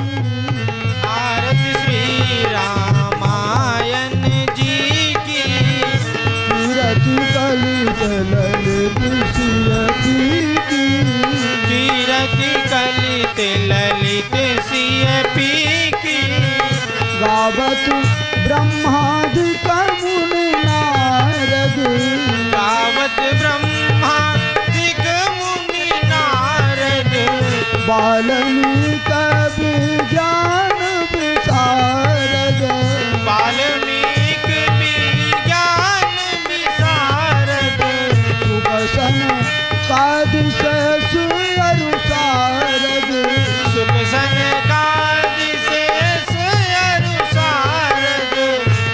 की। आरती श्री रामायण जी की। कीरति कलित ललित सियती की। कीरति कलित ललित सियपी की। गावत ब्रह्मादिक मुनि नारद। गावत ब्रह्मादिक मुनि नारद। वाल्मीकि विज्ञान विशारद। वाल्मीकि विज्ञान विशारद। सुकसन कादिश सुअरुसारद। सुकसन कादिश सुअरुसारद।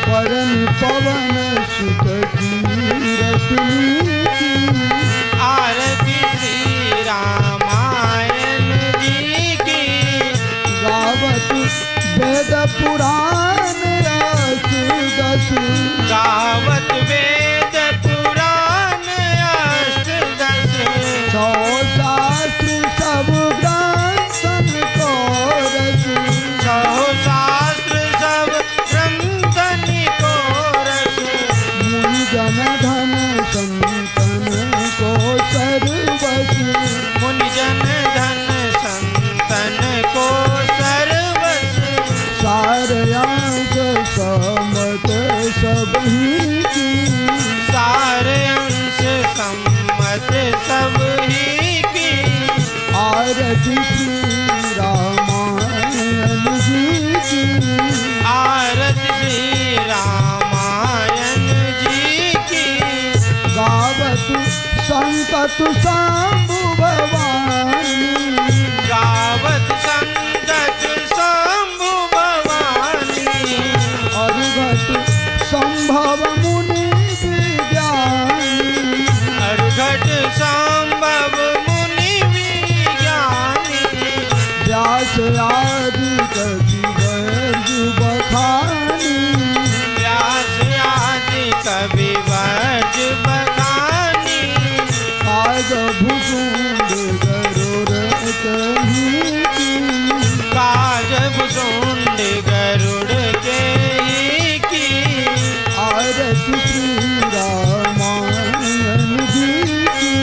वरन पवन सुत कीरति की। आरती श्री रामायण जी की। गावत वेद पुराण अष्टदश। गावत वेद पुराण अष्टदश। सौ शास्त्र सब ग्रंथन को रस। सौ शास्त्र सब ग्रंथन को रस। मुनि जन धन संतन को सर्वस। मुनि जन धन संतन को सर्वस। सारयांश समत सबही की। सारंश सम्मत सब ही की। आरती श्री रामायण जी की। आरती श्री रामायण जी की। गावत संतत शंभु भवानी। गावत संतत शंभु भवानी। अर्घट संभव मुनि विज्ञानी। अर्घट संभव मुनि विज्ञानी। व्यास आदि कवि वर्ग बखानी। व्यास आदि कवि वर्ज बखानी। काज भुसुंड गरुड़ कहीं की। काज भुसुंड गरुड़ के ही की। आरती श्री रामायण जी की।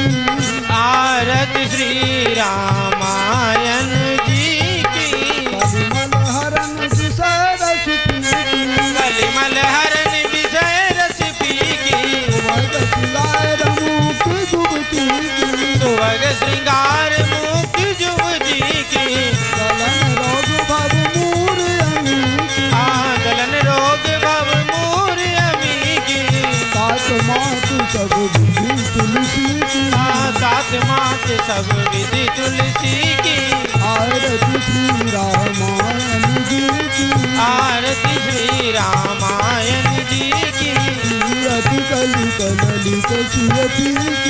आरती श्री रामायण जी की। कलिमल हरण विषय रस पी की। कलिमल हरण विषय रस पी की। सुवर्ग श्रृंगार मुख जुबती की। सुवग श्रृंगार मुख जुवती की। गलन रोग भव मूर अमी की। गलन रोग भव मूर अमी की। सात मात सब विधि तुलसी की। सात मात सब विधि तुलसी की। आरती श्री रामायण जी की। आरती श्री रामायण जी की। कीरति कलित ललित सियती की।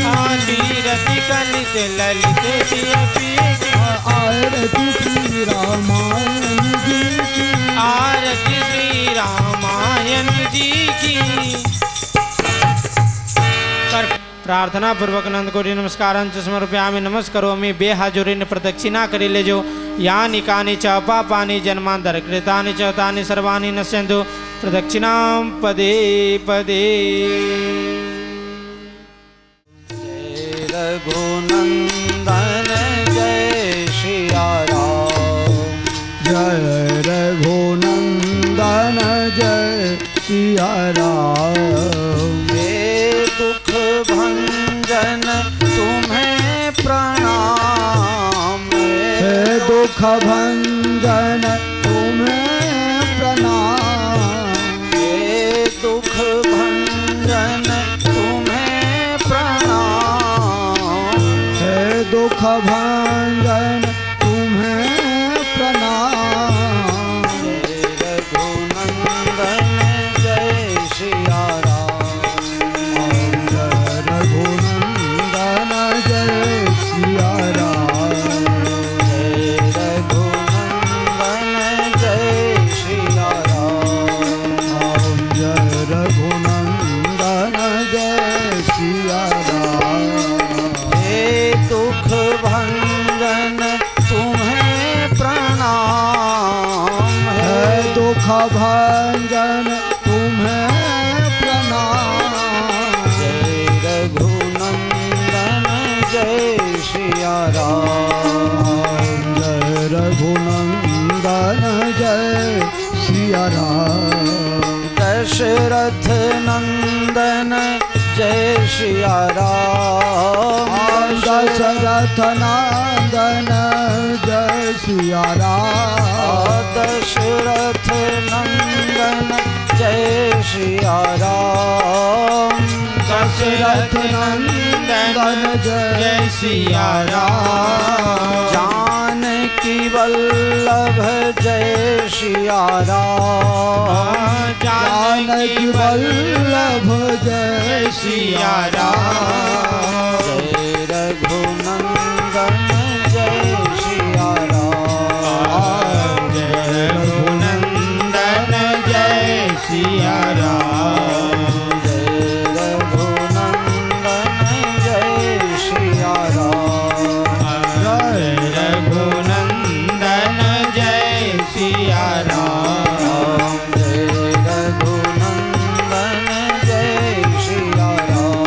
कीरति कलित ललित सियपी की। आरती श्री रामायण जी की। आरती श्री रामायण जी की। प्रार्थना पूर्वक नंद कोटि नमस्कारांच समर्पयामि। नमस्करोमि बेहाजुरीन प्रदक्षिणा करी लेजो। यानि कानि च पापानि जन्मांतर कृतानि च तानि सर्वाणि नश्यन्तु प्रदक्षिणां पदे पदे। जय रघुनंदन जय सिया राम। जय रघुनंदन जय सिया राम। हे दुख भंजन तुम्हें प्रणाम। हे दुख भंजन तुम्हें प्रणाम। हे दुख भंजन तुम्हें प्रणाम। हे दुख भंजन तुम्हें प्रणाम। जय रघुनंदन जय सिया राम। जय रघुनंदन जय सिया राम। जय रघुनंदन जय सिया राम। जय रघुनंदन जय सिया राम। हे दुख भंजन तुम्हें प्रणाम। दुख भंजन तुम्हें प्रणाम। जय रघुनंदन जय सिया राम। जय रघुनंदन जय सिया राम। दशरथ नंदन जय सिया राम। दशरथ नंदन जय सिया राम। दशरथ नंदन जय सिया राम। दशरथ नंदन जय सिया राम। जानकी वल्लभ जय सिया राम। जानकी वल्लभ जय सिया राम। जय रघुनंदन जय सिया राम। जय रघुनंदन जय सिया राम। जय रघुनंदन जय सिया राम। जय रघुनंदन जय सिया राम। जय रघुनंदन जय सिया राम।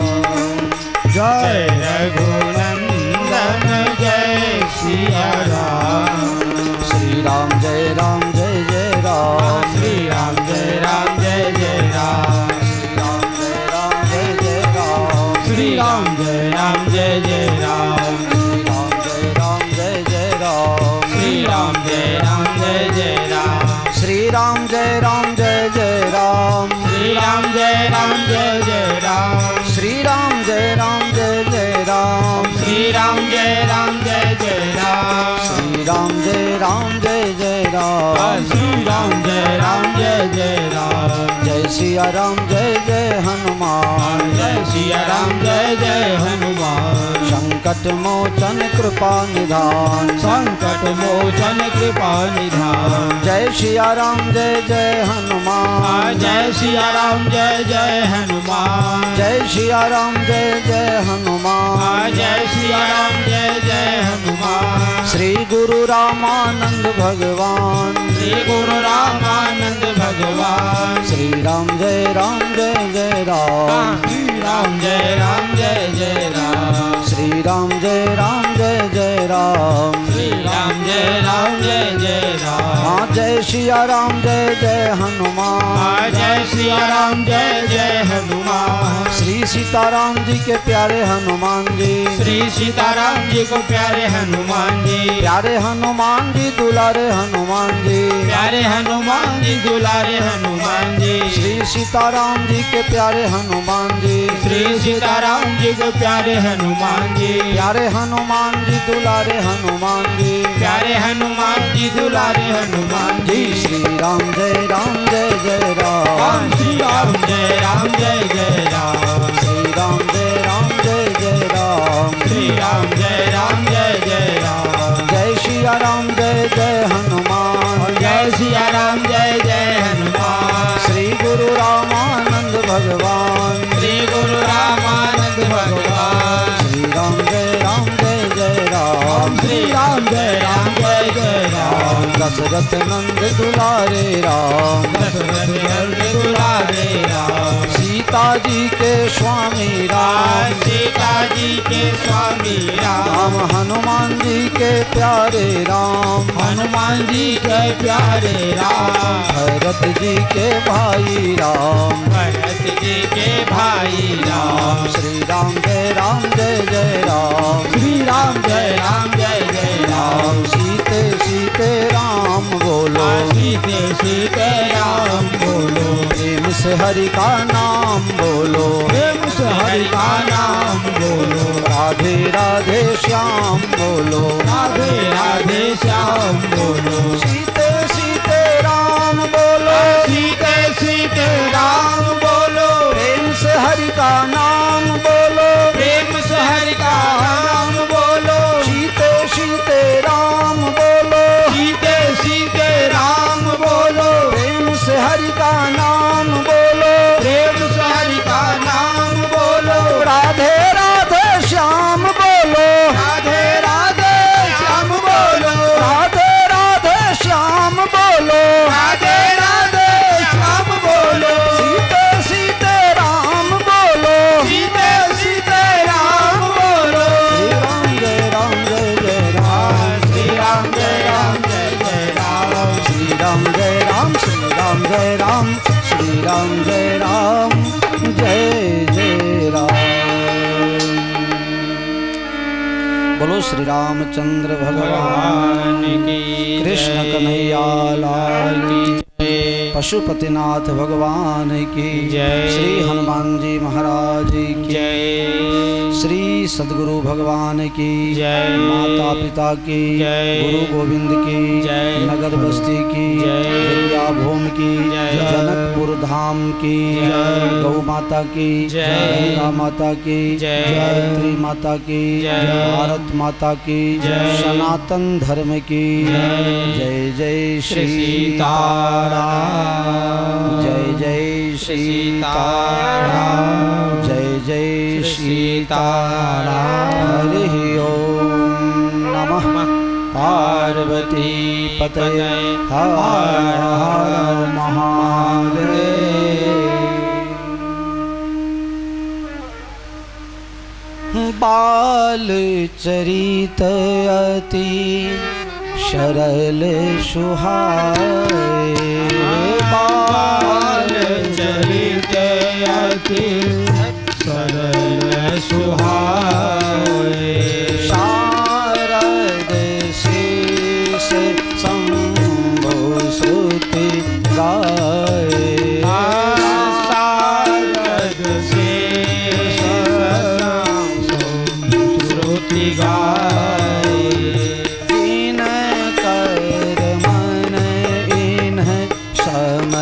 जय रघुनंदन जय सिया राम। श्री राम जय जय राम। श्री राम जय जय राम। श्री राम जय जय राम। श्री राम जय जय राम। श्री राम जय जय राम। श्री राम जय जय राम। श्री राम जय जय राम। श्री राम जय जय राम। श्री राम जय जय राम। श्री राम जय जय राम। जय सिया राम जय हनुमान। जय सिया राम जय हनुमान। संकट मोचन कृपा निधान। संकट मोचन कृपा निधान। जय सिया राम जय हनुमान। जय सिया राम जय हनुमान। जय सिया राम जय हनुमान। जय सिया राम जय हनुमान। श्री गुरु रामानंद भगवान। श्री गुरु रामानंद भगवान। श्री राम जय जय राम। श्री राम जय राम। श्री राम जय जय राम। श्री राम जय राम। हाँ जय सिया राम जय हनुमान। जय सिया राम जय हनुमान। श्री सीताराम जी के प्यारे हनुमान जी। श्री सीताराम जी को प्यारे हनुमान जी। प्यारे हनुमान जी दुलारे हनुमान जी। प्यारे हनुमान जी दुलारे हनुमान जी। श्री सीताराम जी के प्यारे हनुमान जी। श्री सीताराम जी को प्यारे हनुमान जी। प्यारे हनुमान जी दुलारे हनुमान जी। प्यारे हनुमान जी दुलारे हनुमान जी। श्री राम जय जय राम। श्री राम जय जय राम। श्री राम जय जय राम। श्री राम जय जय राम। जय सिया राम जय हनुमान। जय सिया राम जय हनुमान। श्री गुरु रामानंद भगवान। श्री गुरु रामानंद भगवान। श्री राम जय जय राम। श्री राम जय जय राम। दशरथ नंद दुलारे राम। दशरथ नंद दुलारे राम। सीता जी के स्वामी राम। सीता जी के स्वामी राम। हनुमान जी के प्यारे राम। हनुमान जी के प्यारे राम। भरत जी के भाई राम। भरत जी के भाई राम। श्री राम जय जय राम। श्री राम जय जय राम। सीते राम बोलो। सीते राम बोलो। प्रेम से हरि का नाम बोलो। प्रेम से हरि का नाम बोलो। राधे राधे श्याम बोलो। राधे राधे श्याम बोलो। सीते राम बोलो। सीते राम बोलो। प्रेम से हरि का नाम बोलो। प्रेम से हरि का नाम बोलो। सीते राम बोलो। सीते राम बोलो। प्रेम से हरि का नाम बोलो। प्रेम से हरि का नाम बोलो। राधे राधे श्याम बोलो। राधे राधे श्याम बोलो। राधे राधे श्याम जय राम, श्री राम जय राम, जय जय राम। बोलो श्री रामचंद्र भगवान की कृष्ण कन्हैया लाल की, पशुपतिनाथ भगवान की जय, श्री हनुमान जी महाराज की जय, श्री सद्गुरु भगवान की जय, माता पिता की जय, गुरु गोविंद की जय, नगर बस्ती की जय, विद्या भूमि की जय, जनकपुर धाम की जय, गौ माता की जय, गंगा माता की जय, गायत्री माता की जय, भारत माता की जय, सनातन धर्म की जय, जय जय श्री श्री सीताराम, जय जय सीताराम, जय जय सीताराम। हरि ओम नमः पार्वती पतये हर हर महादेव। बाल चरित अति सरल सुहाए, बाल चरित अति सरल सुहाए, शारद शेष शंभु श्रुति गाए, शारद शेष शंभु श्रुति गाए, इन कर मन इन्ह सम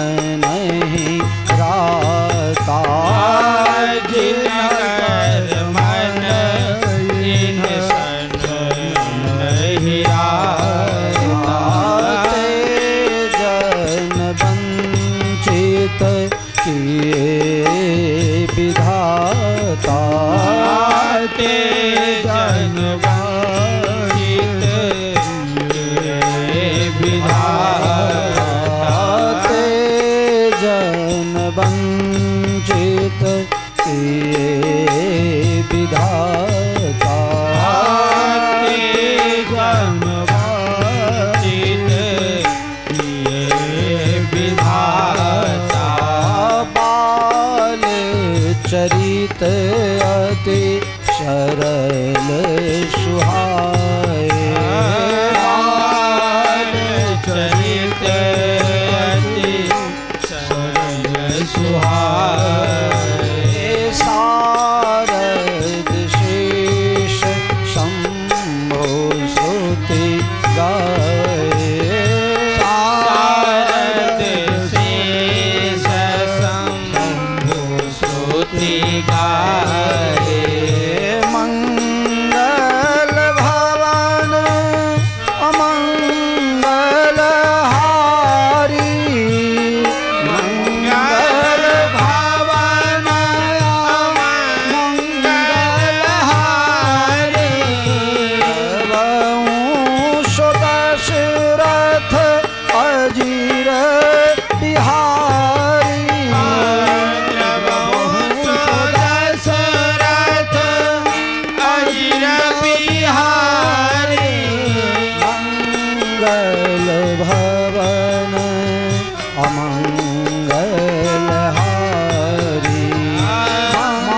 नहीं राता, जिनकर मन इन सन नहीं आता, जन वंचित किए विधाता, ते जन वंचित विधाता, ते जन वंचित किए विधाता, ते जन वंचित किए विधाता, बाल चरित अति सरल सुहाए, बाल चरित अति सरल सुहाए, शारद शेष शंभु श्रुति गाए, शारद शेष शंभु श्रुति गाए, मंगल भवन अमंगल हारी, मंगल भवन मंगल हारी, वंश दशरथ अजीर बिहारी, वंश दशरथ अजीर बिहारी, मंगल भवन अमंगल हारी,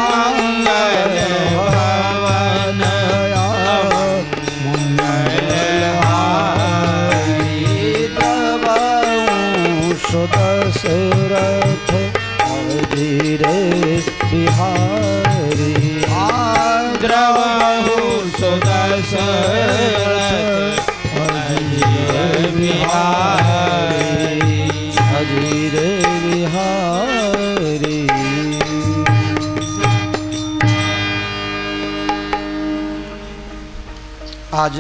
मंगल भवन मंगल हारी, वंश दशरथ अजीर बिहारी, द्रवहु सुदशरथ अजीर बिहारी, अजीर बिहारी। आज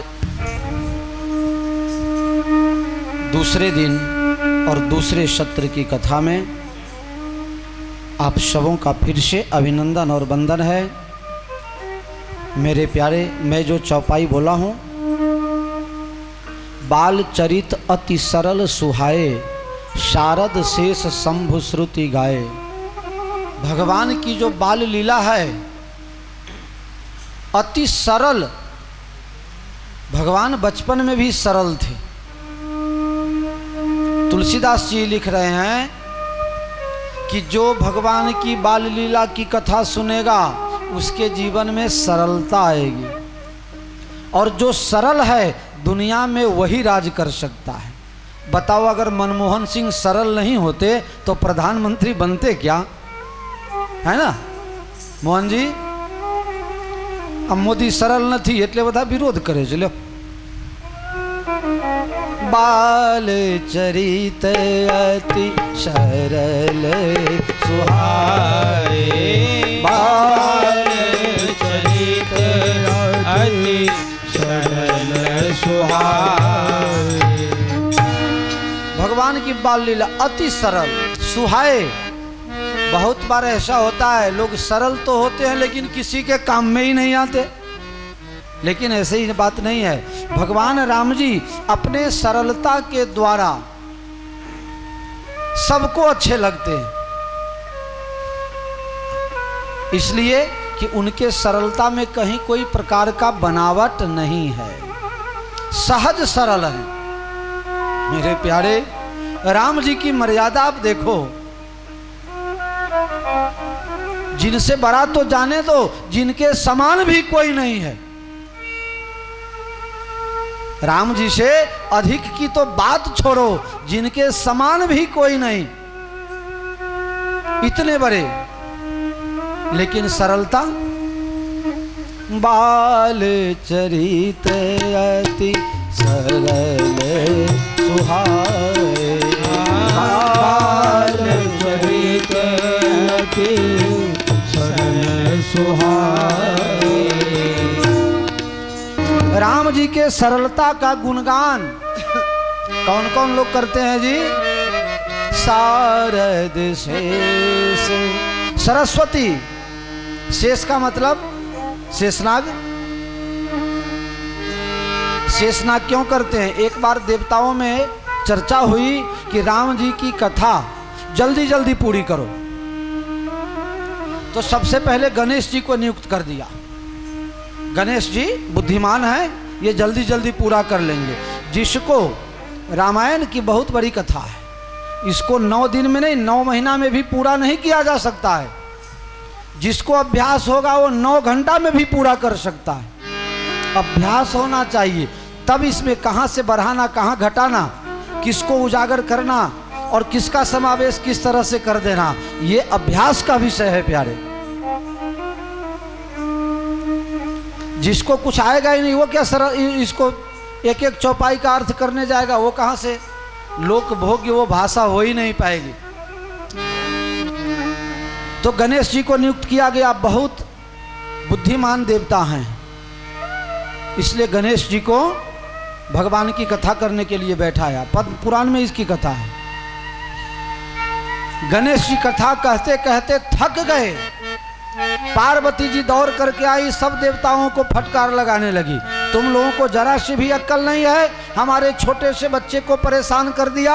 दूसरे दिन और दूसरे सत्र की कथा में आप सबों का फिर से अभिनंदन और वंदन है। मेरे प्यारे, मैं जो चौपाई बोला हूँ, बाल चरित अति सरल सुहाए, शारद शेष शंभु श्रुति गाए। भगवान की जो बाल लीला है अति सरल, भगवान बचपन में भी सरल थे। तुलसीदास जी लिख रहे हैं कि जो भगवान की बाल लीला की कथा सुनेगा उसके जीवन में सरलता आएगी, और जो सरल है दुनिया में वही राज कर सकता है। बताओ, अगर मनमोहन सिंह सरल नहीं होते तो प्रधानमंत्री बनते क्या? है ना मोहन जी? अब मोदी सरल नहीं એટલે બધા વિરોધ કરે છે। લ્યો, बाल चरित अति सरल सुहाए, बाल चरित अति सरल सुहाए। भगवान की बाल लीला अति सरल सुहाए। बहुत बार ऐसा होता है, लोग सरल तो होते हैं लेकिन किसी के काम में ही नहीं आते। लेकिन ऐसे ही बात नहीं है। भगवान राम जी अपने सरलता के द्वारा सबको अच्छे लगते हैं, इसलिए कि उनके सरलता में कहीं कोई प्रकार का बनावट नहीं है, सहज सरल है। मेरे प्यारे, राम जी की मर्यादा आप देखो, जिनसे बड़ा तो जाने दो, जिनके समान भी कोई नहीं है। राम जी से अधिक की तो बात छोड़ो, जिनके समान भी कोई नहीं, इतने बड़े, लेकिन सरलता। बाल चरित अति सरल सुहाए, बाल चरित अति सरल सुहाए। राम जी के सरलता का गुणगान कौन कौन लोग करते हैं जी? शारद शेष सरस्वती। शेष का मतलब शेषनाग। शेषनाग क्यों करते हैं? एक बार देवताओं में चर्चा हुई कि राम जी की कथा जल्दी जल्दी पूरी करो, तो सबसे पहले गणेश जी को नियुक्त कर दिया। गणेश जी बुद्धिमान हैं, ये जल्दी जल्दी पूरा कर लेंगे। जिसको रामायण की बहुत बड़ी कथा है, इसको 9 दिन में नहीं 9 महीना में भी पूरा नहीं किया जा सकता है। जिसको अभ्यास होगा वो 9 घंटा में भी पूरा कर सकता है। अभ्यास होना चाहिए, तब इसमें कहाँ से बढ़ाना, कहाँ घटाना, किसको उजागर करना और किसका समावेश किस तरह से कर देना, ये अभ्यास का विषय है प्यारे। जिसको कुछ आएगा ही नहीं, वो क्या सरल इसको एक एक चौपाई का अर्थ करने जाएगा, वो कहाँ से लोक भोग्य वो भाषा हो ही नहीं पाएगी। तो गणेश जी को नियुक्त किया गया, बहुत बुद्धिमान देवता हैं, इसलिए गणेश जी को भगवान की कथा करने के लिए बैठाया। पद्म पुराण में इसकी कथा है। गणेश जी कथा कहते कहते थक गए। पार्वती जी दौड़ करके आई, सब देवताओं को फटकार लगाने लगी, तुम लोगों को जरा सी भी अक्ल नहीं है, हमारे छोटे से बच्चे को परेशान कर दिया।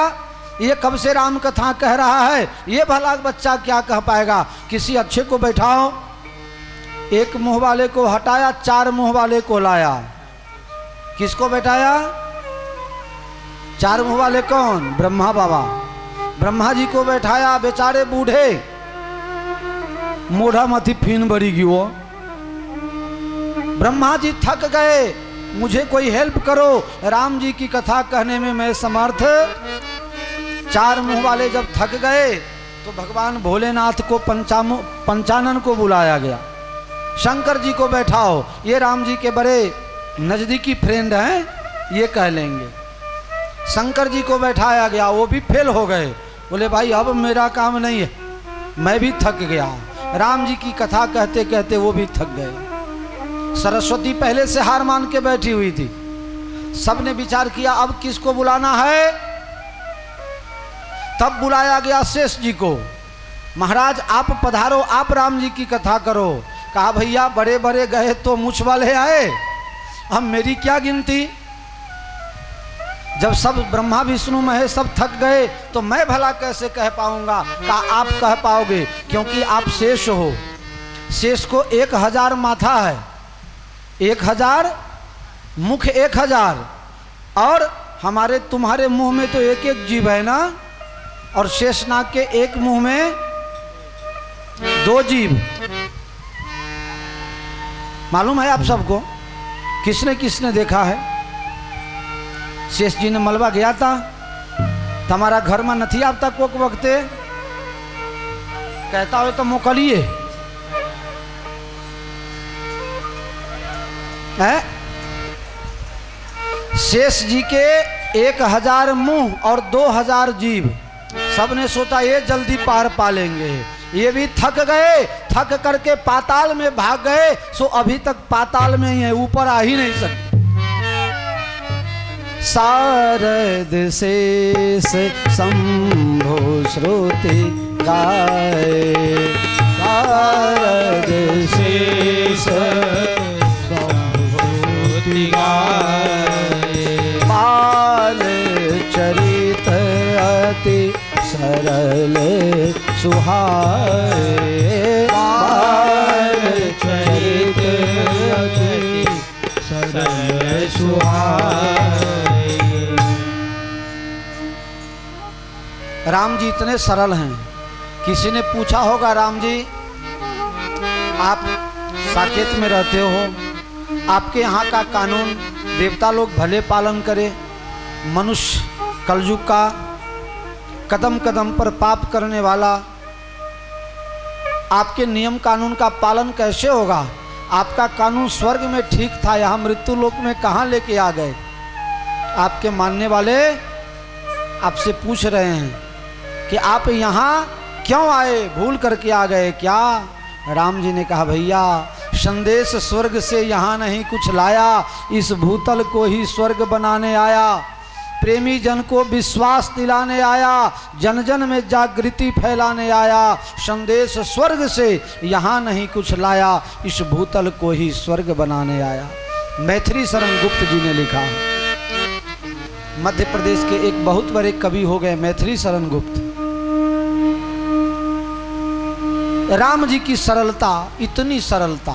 ये कब से राम कथा कह रहा है, ये भला बच्चा क्या कह पाएगा, किसी अच्छे को बैठाओ। एक मुंह वाले को हटाया, 4 मुंह वाले को लाया। किसको बैठाया? 4 मुंह वाले कौन? ब्रह्मा बाबा। ब्रह्मा जी को बैठाया, बेचारे बूढ़े, मोढ़ा मथी फीन बड़ी गई वो। ब्रह्मा जी थक गए, मुझे कोई हेल्प करो, राम जी की कथा कहने में मैं समर्थ। 4 मुंह वाले जब थक गए तो भगवान भोलेनाथ को पंचानन को बुलाया गया। शंकर जी को बैठाओ, ये राम जी के बड़े नजदीकी फ्रेंड हैं, ये कह लेंगे। शंकर जी को बैठाया गया, वो भी फेल हो गए, बोले भाई अब मेरा काम नहीं है, मैं भी थक गया। राम जी की कथा कहते कहते वो भी थक गए। सरस्वती पहले से हार मान के बैठी हुई थी। सबने विचार किया अब किसको बुलाना है। तब बुलाया गया शेष जी को, महाराज आप पधारो, आप राम जी की कथा करो। कहा भैया बड़े बड़े गए तो मुझ वाले आए, अब मेरी क्या गिनती। जब सब ब्रह्मा विष्णु महेश सब थक गए तो मैं भला कैसे कह पाऊंगा। कहा आप कह पाओगे, क्योंकि आप शेष हो। शेष को 1000 माथा है, 1000 मुख 1000, और हमारे तुम्हारे मुंह में तो एक एक जीव है ना, और शेषनाग के एक मुंह में दो जीव। मालूम है आप सबको किसने किसने देखा है? शेष जी ने मलबा गया था, तुम्हारा घर में नहीं आता कोक वक्ते कहता हो तो मोकलिए है। शेष जी के 1000 मुंह और 2000 जीव, सबने सोचा ये जल्दी पार पा लेंगे। ये भी थक गए, थक करके पाताल में भाग गए। सो अभी तक पाताल में ही है, ऊपर आ ही नहीं सकते। शारद शेष शंभो श्रुति गाए, शारद शेष शंभो श्रुति गाए। बाल चरित अति सरल सुहाए, बाल चरित अति सरल सुहाए। राम जी इतने सरल हैं। किसी ने पूछा होगा, राम जी आप साकेत में रहते हो, आपके यहाँ का कानून देवता लोग भले पालन करे, मनुष्य कलयुग का कदम कदम पर पाप करने वाला, आपके नियम कानून का पालन कैसे होगा? आपका कानून स्वर्ग में ठीक था, यहाँ मृत्यु लोक में कहाँ लेके आ गए? आपके मानने वाले आपसे पूछ रहे हैं कि आप यहाँ क्यों आए, भूल करके आ गए क्या? राम जी ने कहा, भैया संदेश स्वर्ग से यहाँ नहीं कुछ लाया, इस भूतल को ही स्वर्ग बनाने आया। प्रेमी जन को विश्वास दिलाने आया, जन जन में जागृति फैलाने आया। संदेश स्वर्ग से यहाँ नहीं कुछ लाया, इस भूतल को ही स्वर्ग बनाने आया। मैथिली शरण गुप्त जी ने लिखा है। मध्य प्रदेश के एक बहुत बड़े कवि हो गए मैथिली शरण गुप्त। राम जी की सरलता, इतनी सरलता,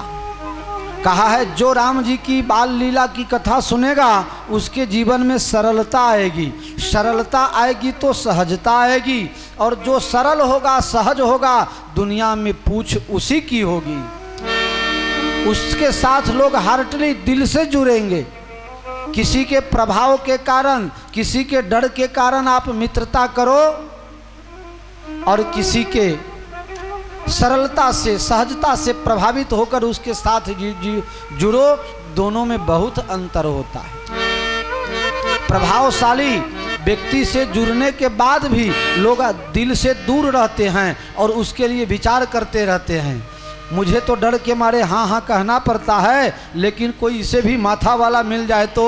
कहा है जो राम जी की बाल लीला की कथा सुनेगा उसके जीवन में सरलता आएगी। सरलता आएगी तो सहजता आएगी, और जो सरल होगा, सहज होगा, दुनिया में पूछ उसी की होगी। उसके साथ लोग हार्टली दिल से जुड़ेंगे। किसी के प्रभाव के कारण, किसी के डर के कारण आप मित्रता करो, और किसी के सरलता से, सहजता से प्रभावित होकर उसके साथ जुड़ो, दोनों में बहुत अंतर होता है। प्रभावशाली व्यक्ति से जुड़ने के बाद भी लोग दिल से दूर रहते हैं और उसके लिए विचार करते रहते हैं। मुझे तो डर के मारे हाँ हाँ कहना पड़ता है, लेकिन कोई इसे भी माथा वाला मिल जाए तो।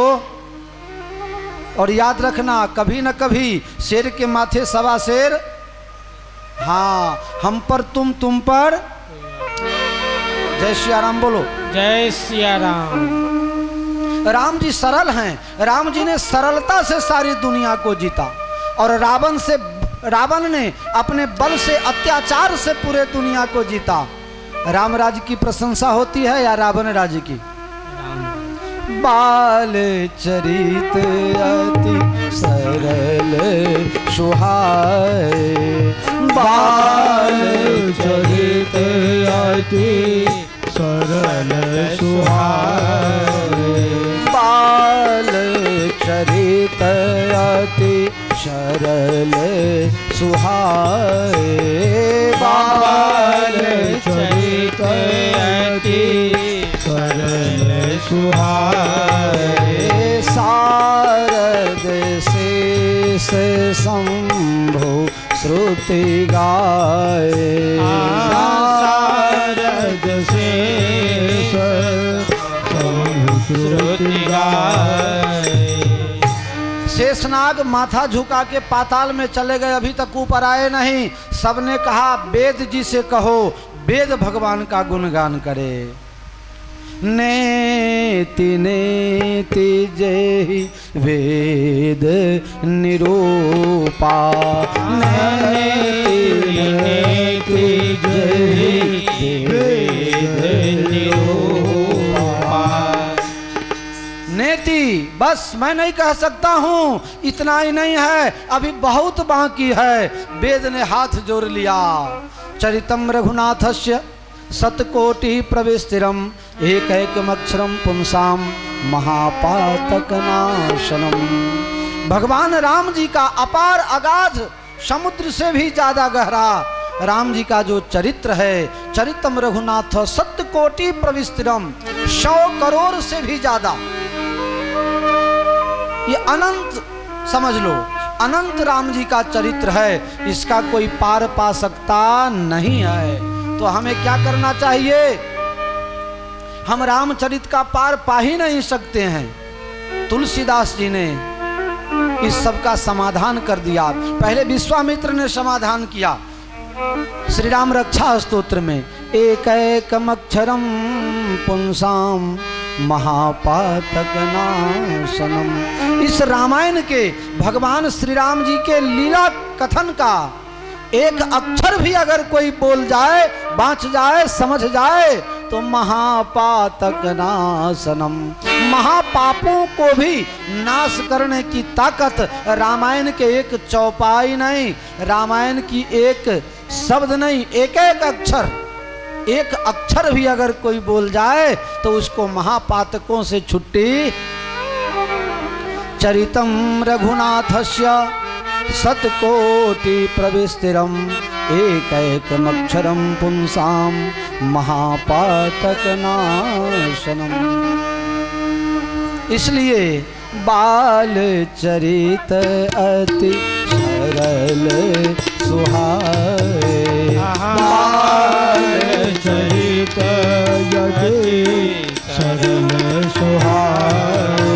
और याद रखना, कभी न कभी शेर के माथे सवा शेर। हाँ, हम पर तुम पर। जय सिया राम बोलो। जय सिया राम। राम जी सरल हैं। राम जी ने सरलता से सारी दुनिया को जीता, और रावण ने अपने बल से, अत्याचार से पूरे दुनिया को जीता। राम राज्य की प्रशंसा होती है या रावण राज्य की? बाल चरित अति सरल सुहाए, बाल चरित अति सरल सुहाए, बाल चरित अति सरल सुहाए, बाल चरित अति सरल सुहाए। शारद शेष शंभो श्रुति गाए, शारद शेष शंभो श्रुति गाए। शेषनाग माथा झुका के पाताल में चले गए, अभी तक ऊपर आए नहीं। सबने कहा वेद जी से कहो, वेद भगवान का गुणगान करे। नेति नेति जय वेद निरूपा, नेति नेति जय वेद निरूपा। नेति बस मैं नहीं कह सकता हूँ, इतना ही नहीं है, अभी बहुत बाकी है। वेद ने हाथ जोड़ लिया, चरितम रघुनाथस्य शतकोटि प्रविस्तिरम एकैकमक्षरम पुंसाम महापातकनाशनम। भगवान राम जी का अपार अगाध समुद्र से भी ज्यादा गहरा राम जी का जो चरित्र है, चरितम रघुनाथ शतकोटि प्रविस्तिरम, 100 करोड़ से भी ज्यादा, ये अनंत समझ लो, अनंत राम जी का चरित्र है, इसका कोई पार पा सकता नहीं है। तो हमें क्या करना चाहिए? हम रामचरित का पार पा ही नहीं सकते हैं। तुलसीदास जी ने इस सब का समाधान कर दिया। पहले विश्वामित्र ने समाधान किया श्री राम रक्षा स्तोत्र में, एकैकमक्षरम पुंसाम महापातकनाशनम। इस रामायण के भगवान श्री राम जी के लीला कथन का एक अक्षर भी अगर कोई बोल जाए, बाँच जाए, समझ जाए तो महापातकनाशनम, महापापों को भी नाश करने की ताकत रामायण के एक चौपाई नहीं, रामायण की एक शब्द नहीं, एक एक अक्षर भी अगर कोई बोल जाए तो उसको महापातकों से छुट्टी। चरितम रघुनाथस्य शतकोटि प्रविस्तिरम एकैकमक्षरम पुंसाम महापातकनाशनम। इसलिए बाल चरित अति सरल सुहाए, बाल चरित यदि सरल सुहाए,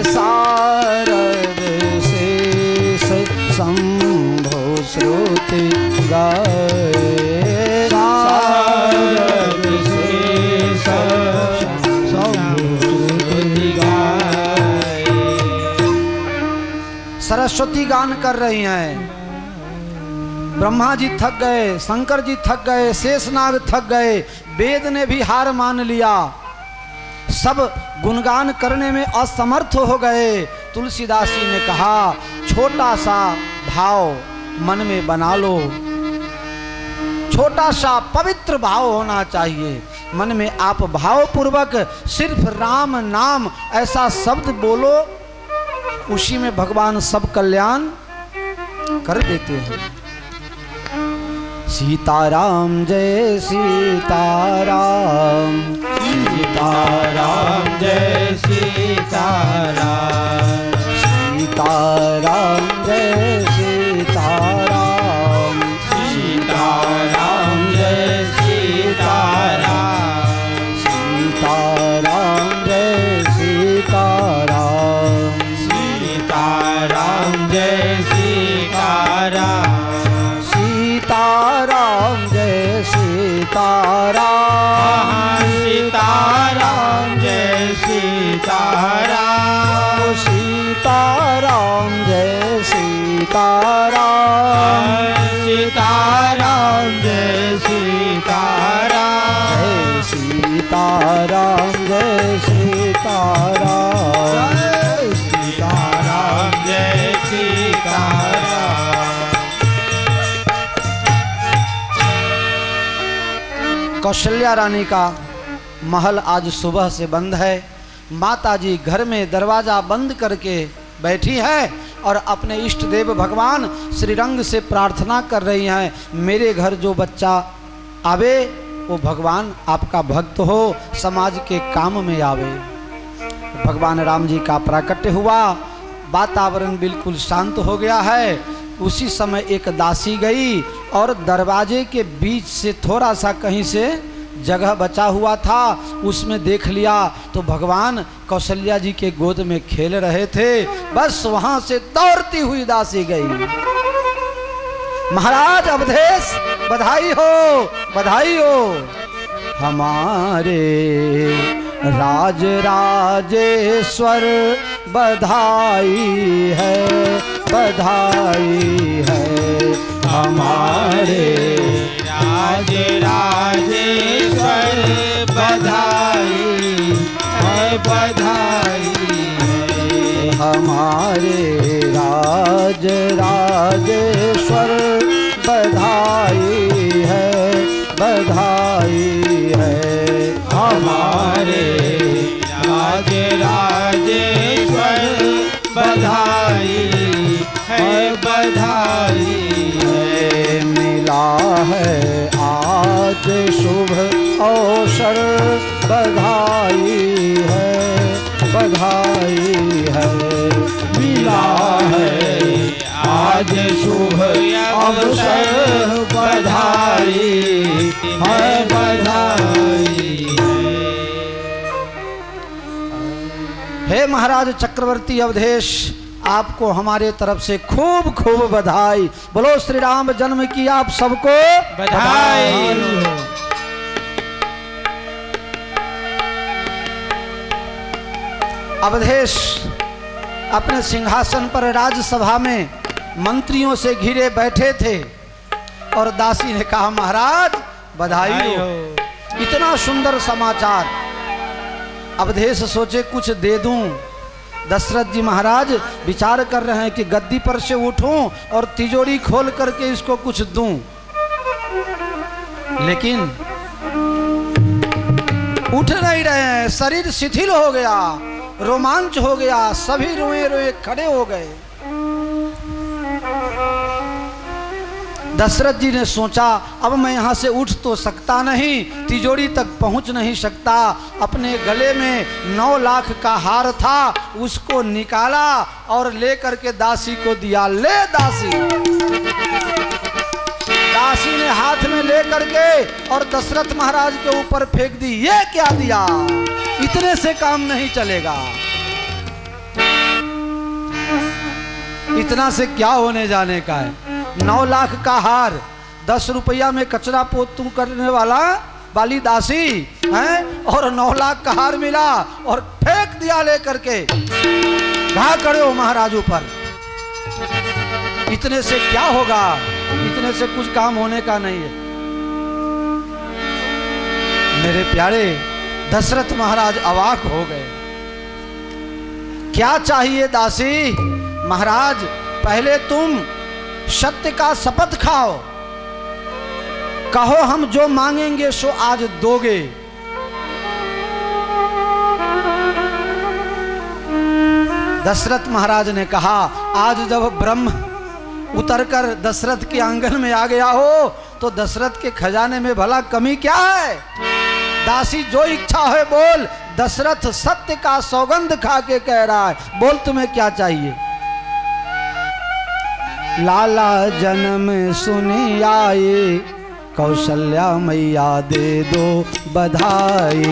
सारद शेष शंभो श्रुति गाए, सारद शेष शंभो श्रुति गाए। सरस्वती गान कर रही हैं, ब्रह्मा जी थक गए, शंकर जी थक गए, शेषनाग थक गए, वेद ने भी हार मान लिया, सब गुणगान करने में असमर्थ हो गए। तुलसीदास जी ने कहा छोटा सा भाव मन में बना लो, छोटा सा पवित्र भाव होना चाहिए मन में। आप भावपूर्वक सिर्फ राम नाम ऐसा शब्द बोलो, उसी में भगवान सब कल्याण कर देते हैं। सीताराम जय सीताराम, सीताराम जय सीताराम, सीताराम जय सीताराम, सीताराम जय सीताराम, सीताराम जय सीताराम, सीताराम जय सीताराम, सीताराम जय सीताराम, सीताराम जय सीताराम, सीताराम जय सीताराम, सीताराम जय सीताराम, सीताराम जय सीताराम, सीताराम जय सीताराम। कौशल्या रानी का महल आज सुबह से बंद है। माता जी घर में दरवाजा बंद करके बैठी है और अपने इष्ट देव भगवान श्रीरंग से प्रार्थना कर रही हैं, मेरे घर जो बच्चा आवे वो भगवान आपका भक्त हो, समाज के काम में आवे। भगवान राम जी का प्राकट्य हुआ, वातावरण बिल्कुल शांत हो गया है। उसी समय एक दासी गई और दरवाजे के बीच से थोड़ा सा कहीं से जगह बचा हुआ था, उसमें देख लिया तो भगवान कौशल्या जी के गोद में खेल रहे थे। बस वहां से दौड़ती हुई दासी गई, महाराज अवधेश बधाई हो, बधाई हो, हमारे राज राजेश्वर बधाई है, बधाई है, हमारे राज राजेश्वर बधाई है, बधाई है, हमारे राज राजेश्वर बधाई है, राजेश्वर बधाई है बधाई है। मिला है आज शुभ अवसर बधाई है बधाई है। मिला है आज शुभ अवसर बधाई है बधाई हे महाराज चक्रवर्ती अवधेश, आपको हमारे तरफ से खूब खूब बधाई। बोलो श्री राम जन्म की आप सबको बधाई। अवधेश अपने सिंहासन पर राज्यसभा में मंत्रियों से घिरे बैठे थे और दासी ने कहा महाराज बधाई हो, इतना सुंदर समाचार। अवधेश सोचे कुछ दे दूं। दशरथ जी महाराज विचार कर रहे हैं कि गद्दी पर से उठूं और तिजोरी खोल करके इसको कुछ दूं, लेकिन उठ नहीं रहे हैं। शरीर शिथिल हो गया, रोमांच हो गया, सभी रोए रोए खड़े हो गए। दशरथ जी ने सोचा अब मैं यहाँ से उठ तो सकता नहीं, तिजोरी तक पहुँच नहीं सकता। अपने गले में 9 लाख का हार था, उसको निकाला और ले करके दासी को दिया। ले दासी। दासी ने हाथ में ले करके और दशरथ महाराज के ऊपर फेंक दी। ये क्या दिया? इतने से काम नहीं चलेगा। इतना से क्या होने जाने का है? 9 लाख का हार, 10 रुपया में कचरा पोतू करने वाली दासी हैं, और 9 लाख का हार मिला और फेंक दिया ले करके। कहाँ खड़े हो महाराज ऊपर? इतने से क्या होगा? इतने से कुछ काम होने का नहीं है। मेरे प्यारे दशरथ महाराज अवाक हो गए। क्या चाहिए दासी? महाराज पहले तुम सत्य का शपथ खाओ, कहो हम जो मांगेंगे सो आज दोगे। दशरथ महाराज ने कहा आज जब ब्रह्म उतरकर दशरथ के आंगन में आ गया हो तो दशरथ के खजाने में भला कमी क्या है? दासी जो इच्छा है बोल। दशरथ सत्य का सौगंध खा के कह रहा है, बोल तुम्हें क्या चाहिए? लाला जन्म सुनी आए, कौशल्या मैया दे दो बधाई।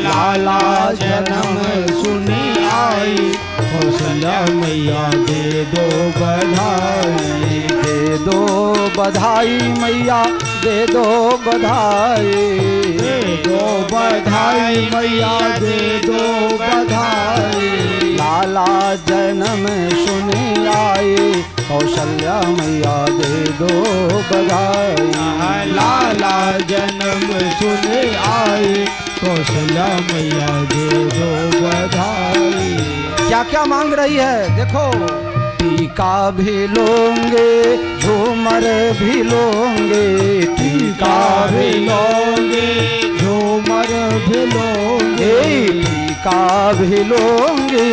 लाला जन्म सुनी आई, कौशल्या मैया दे दो बधाई। दे दो बधाई मैया दे दो बधाई। दे दो बधाई मैया दे दो बधाई। लाला जन्म सुनी आई, कौशल्या मैया दे दो बधाई। लाला जन्म सुने आई, कौशल्या मैया दे दो बधाई। क्या क्या मांग रही है देखो। टीका भी लोगे, झूमर भी लोगे। टीका भी लोगे, झूमर भी लोगे। टीका भी लोगे,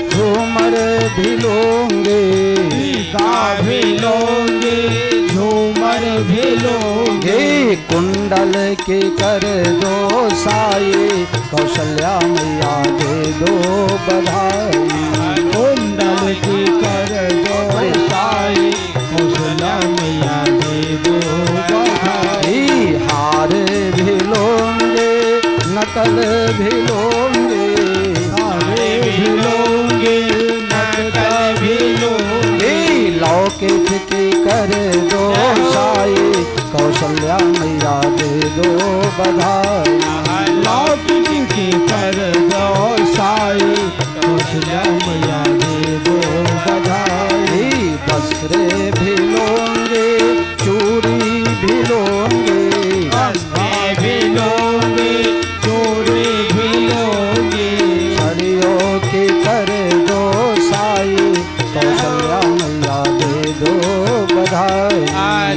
झूमर भी लोगे। टीका भी लोगे, झूमर भी लोगे। कुंडल के कर दो साई, कौशल्या मैया दे दो बधाई। कुंडल की कर दो साई, कौशल्या मैया दे दो बधाई। हार भी लोगे, नकल भी लोगे। हारे भी लोगे, नकल भी लोगे। लौकिक की कर दो साई, कौशल्या मैया दे दो बधाई। लौकिक की कर दो साई, कौशल्या मैया दे दो बधाई। वस्त्रे भी लोगे, चूड़ी भी लोगे। वस्त्रे भी लोगे, चूड़ी भी लोगे। छड़ियों की कर दो साई, कौशल्या मैया दे दो बधाई।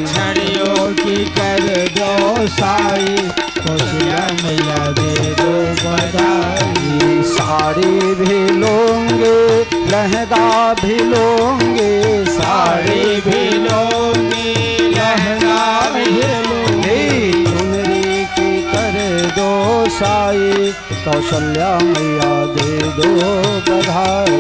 छड़ियों की कर दो साई, कौशल्या मैया दे दो बधाई। साड़ी भी लूंगे लहंगा भी लूंगे, साड़ी भी लूंगी लहंगा भी लूंगी, चुनरी की कर दो साई, कौशल्या मैया दे दो बधाई।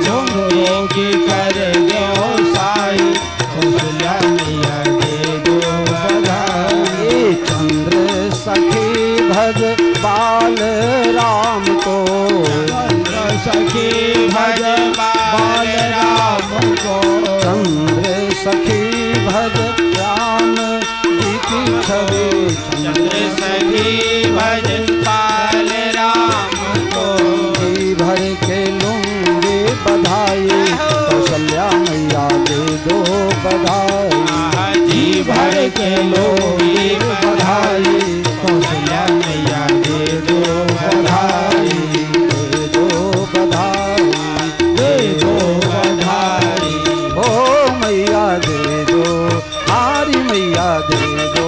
चुनरी की कर दो साई, कौशल्या मैया दे दो बधाई। चंद्र सखी भज बाल राम को, चंद्र सखी भज बाल राम को, चंद्र सखी भज राम जी की छवि, चंद्र सखी भज बाल राम को, जी भर के लूंगी बधाई, कौशल्या मैया दे दो बधाई। जी भर के लूंगी बधाई, कौशल्या मैया दे दो बधाई, दे दो बधाई, दे दो बधाई। ओ मैया दे दो, हारी मैया दे दो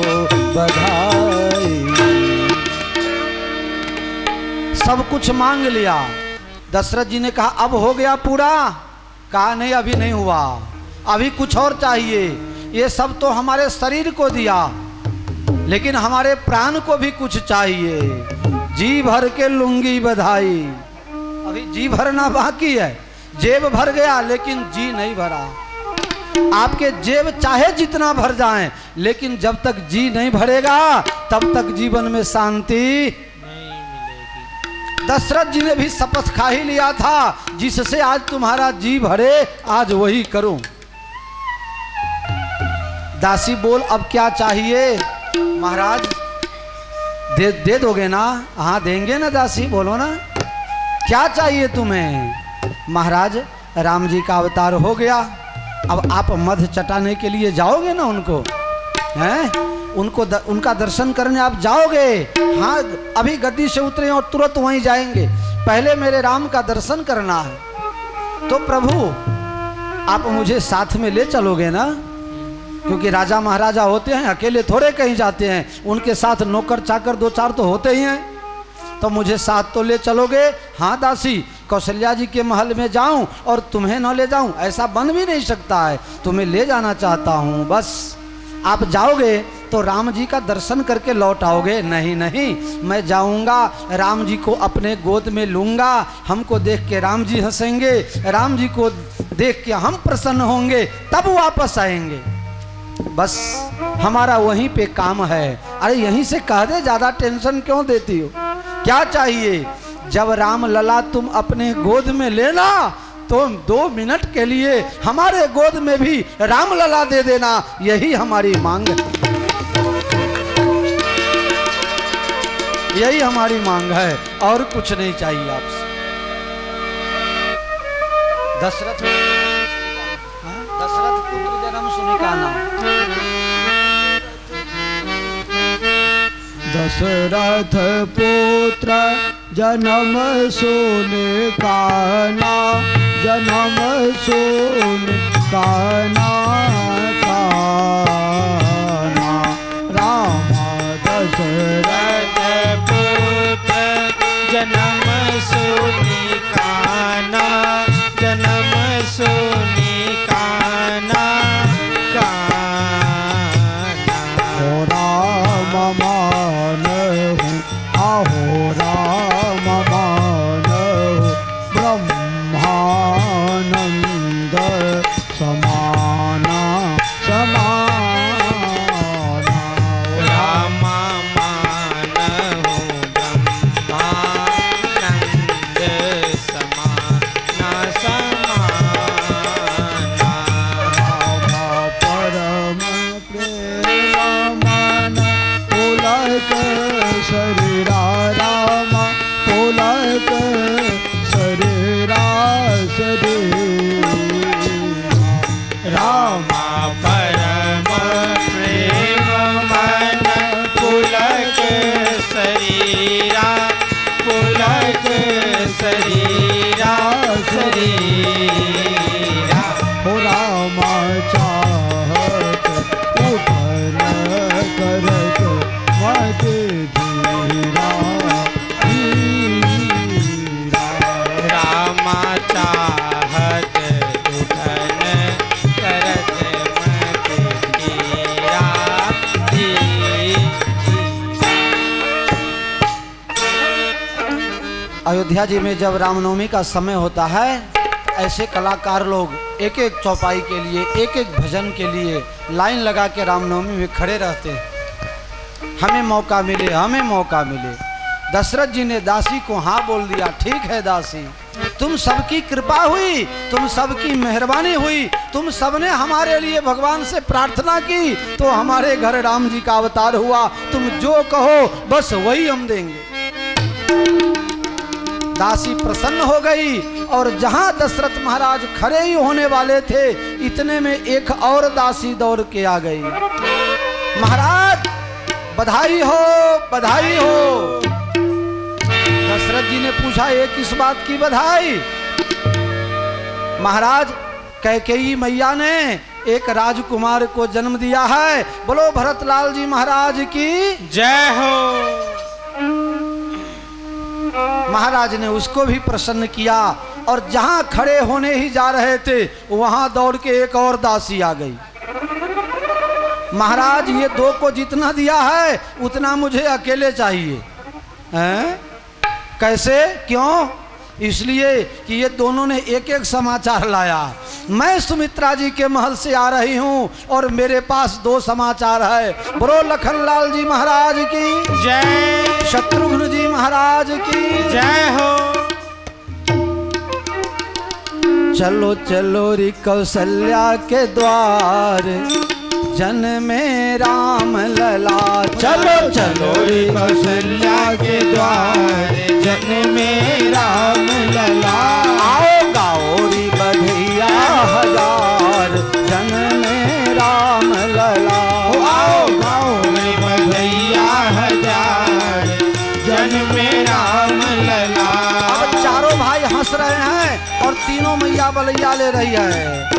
बधाई। सब कुछ मांग लिया। दशरथ जी ने कहा अब हो गया पूरा? कहा नहीं, अभी नहीं हुआ, अभी कुछ और चाहिए। ये सब तो हमारे शरीर को दिया, लेकिन हमारे प्राण को भी कुछ चाहिए। जी भर के लूंगी बधाई। अभी जी भरना बाकी है। जेब भर गया लेकिन जी नहीं भरा। आपके जेब चाहे जितना भर जाएं, लेकिन जब तक जी नहीं भरेगा तब तक जीवन में शांति नहीं मिलेगी। दशरथ जी ने भी शपथ खा ही लिया था, जिससे आज तुम्हारा जी भरे आज वही करूं। दासी बोल अब क्या चाहिए? महाराज दे दोगे ना? हाँ देंगे ना दासी, बोलो ना क्या चाहिए तुम्हें? महाराज राम जी का अवतार हो गया, अब आप मध चटाने के लिए जाओगे ना उनको, हैं? उनका दर्शन करने आप जाओगे? हाँ अभी गद्दी से उतरे और तुरंत वहीं जाएंगे, पहले मेरे राम का दर्शन करना है। तो प्रभु आप मुझे साथ में ले चलोगे ना? क्योंकि राजा महाराजा होते हैं, अकेले थोड़े कहीं जाते हैं, उनके साथ नौकर चाकर दो चार तो होते ही हैं। तो मुझे साथ तो ले चलोगे? हाँ दासी, कौशल्या जी के महल में जाऊं और तुम्हें न ले जाऊं, ऐसा बन भी नहीं सकता है। तुम्हें ले जाना चाहता हूं, बस आप जाओगे तो राम जी का दर्शन करके लौट आओगे। नहीं नहीं, मैं जाऊंगा, राम जी को अपने गोद में लूंगा, हमको देख के राम जी हंसेंगे, राम जी को देख के हम प्रसन्न होंगे, तब वापस आएंगे। बस हमारा वहीं पे काम है। अरे यहीं से कह दे, ज्यादा टेंशन क्यों देती हो? क्या चाहिए? जब राम लला तुम अपने गोद में लेना तो 2 मिनट के लिए हमारे गोद में भी राम लला दे देना, यही हमारी मांग है, यही हमारी मांग है, और कुछ नहीं चाहिए आपसे। दशरथ पुत्र जन्म सुनी का नाम। दशरथ पुत्र जन्म सुने काना, जन्म सुने काना काना, राम दशरथ पुत्र जन्म सुनी काना, जन्म सुनी काना काना। हो राम मान हूँ, आहो राम मान हूँ, ब्रह्मानंद समाना समाना। राम मान हूँ, ब्रह्मानंद समाना समाना। राम परम प्रेम मन पुलक शरीरा, राम पुलक शरीरा शरीरा। राम परम प्रेम मन पुलक शरीरा, पुलक शरीरा शरीरा। हो राम चाहत उठन करत मत धीरा धीरा। अयोध्या जी में जब रामनवमी का समय होता है, ऐसे कलाकार लोग एक एक चौपाई के लिए, एक एक भजन के लिए लाइन लगा के रामनवमी में खड़े रहते हैं। हमें मौका मिले, हमें मौका मिले। दशरथ जी ने दासी को हाँ बोल दिया, ठीक है दासी, तुम सबकी कृपा हुई, तुम सबकी मेहरबानी हुई, तुम सबने हमारे लिए भगवान से प्रार्थना की तो हमारे घर राम जी का अवतार हुआ, तुम जो कहो बस वही हम देंगे। दासी प्रसन्न हो गई और जहां दशरथ महाराज खड़े ही होने वाले थे, इतने में एक और दासी दौड़ के आ गई। महाराज बधाई हो, बधाई हो। दशरथ जी ने पूछा, ये किस बात की बधाई? महाराज कैकेयी मैया ने एक राजकुमार को जन्म दिया है, बोलो भरतलाल जी महाराज की जय हो। महाराज ने उसको भी प्रसन्न किया और जहां खड़े होने ही जा रहे थे वहां दौड़ के एक और दासी आ गई। महाराज ये दो को जितना दिया है उतना मुझे अकेले चाहिए। हैं? कैसे, क्यों? इसलिए कि ये दोनों ने एक एक समाचार लाया। मैं सुमित्रा जी के महल से आ रही हूँ और मेरे पास दो समाचार है। बोलो लखनलाल जी महाराज की जय, शत्रुघ्न जी महाराज की जय हो। चलो चलो री कौशल्या के द्वार, जन्मे राम लला। चलो चलो री कौशल्या के द्वार, जन्मे राम लला। आओ गाओ री बधैया हजार, जन्मे राम लला। आओ गाओ रे बधैया हजार, जन्मे राम लला। अब चारों भाई हंस रहे हैं और तीनों मैया बलैया ले रही है।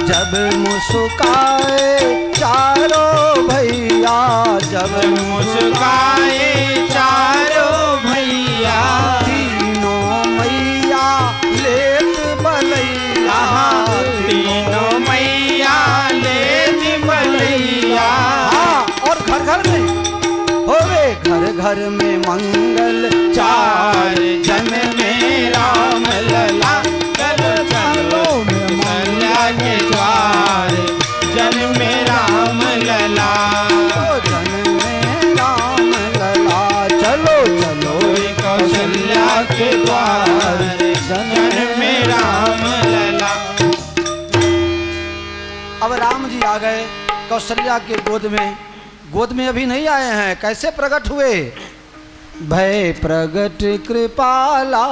जब मुस्काए चारों भैया, जब मुस्काए चारों भैया, तीनों मैया लेत बलैया, तीनों मैया लेत बलैया। और घर घर में होवे, घर घर में मंगल चार, जन्मे राम लला। चलो चलो कौशल्या के द्वार, जन्मे राम लला। जन्मे राम लला। चलो चलो कौशल्या के द्वार, जन्मे राम लला। अब राम जी आ गए कौशल्या के गोद में। गोद में अभी नहीं आए हैं, कैसे प्रकट हुए? भय प्रगट कृपाला,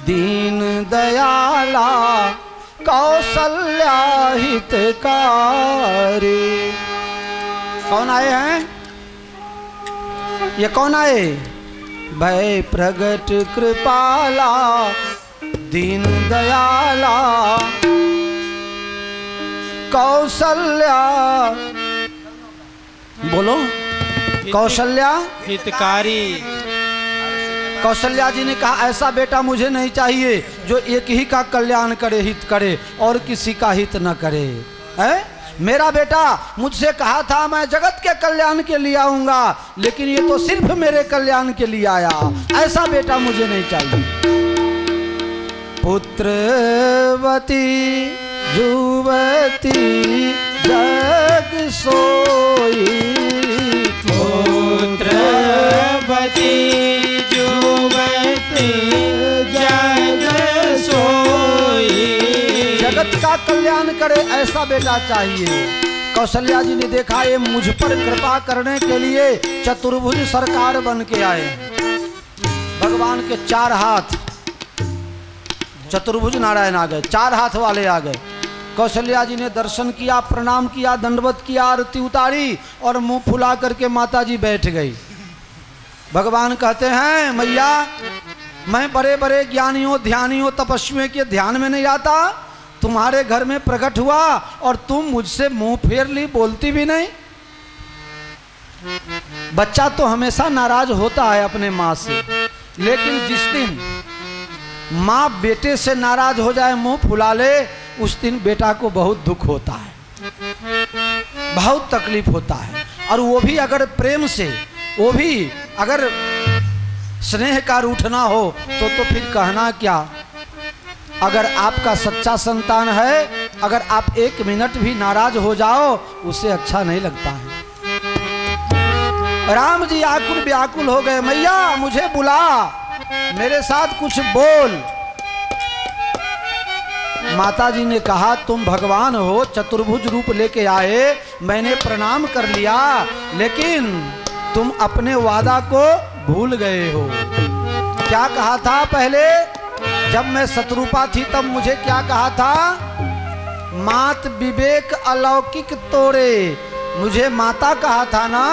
दीन दयाला, कौशल्या हितकारी। कौन आए हैं? ये कौन आए? भय प्रगट कृपाला, दीन दयाला, कौशल्या। बोलो कौशल्या हितकारी। कौशल्या जी ने कहा, ऐसा बेटा मुझे नहीं चाहिए जो एक ही का कल्याण करे, हित करे और किसी का हित न करे। है? मेरा बेटा मुझसे कहा था मैं जगत के कल्याण के लिए आऊंगा, लेकिन ये तो सिर्फ मेरे कल्याण के लिए आया। ऐसा बेटा मुझे नहीं चाहिए। पुत्रवती जुवती जग सोई, पुत्रवती जुवती जग सोई। जगत का कल्याण करे ऐसा बेटा चाहिए। कौशल्या जी ने देखा ये मुझ पर कृपा करने के लिए चतुर्भुज सरकार बन के आए। भगवान के चार हाथ, चतुर्भुज नारायण आ गए, चार हाथ वाले आ गए। कौशल्या जी ने दर्शन किया, प्रणाम किया, दंडवत किया, आरती उतारी और मुंह फुला करके माता जी बैठ गई। भगवान कहते हैं, मैया मैं बड़े बड़े ज्ञानियों, ध्यानियों, तपस्वियों के ध्यान में नहीं आता, तुम्हारे घर में प्रकट हुआ और तुम मुझसे मुंह फेर ली, बोलती भी नहीं। बच्चा तो हमेशा नाराज होता है अपने माँ से, लेकिन जिस दिन माँ बेटे से नाराज हो जाए, मुंह फुला ले, उस दिन बेटा को बहुत दुख होता है, बहुत तकलीफ होता है। और वो भी अगर प्रेम से, वो भी अगर स्नेह का रूठना हो तो फिर कहना क्या। अगर आपका सच्चा संतान है, अगर आप 1 मिनट भी नाराज हो जाओ उसे अच्छा नहीं लगता है। राम जी आकुल व्याकुल हो गए, मैया मुझे बुला, मेरे साथ कुछ बोल। माता जी ने कहा तुम भगवान हो, चतुर्भुज रूप लेके आए, मैंने प्रणाम कर लिया, लेकिन तुम अपने वादा को भूल गए हो। क्या कहा था पहले, जब मैं शत्रुपा थी तब मुझे क्या कहा था, मात विवेक अलौकिक तोरे, मुझे माता कहा था ना।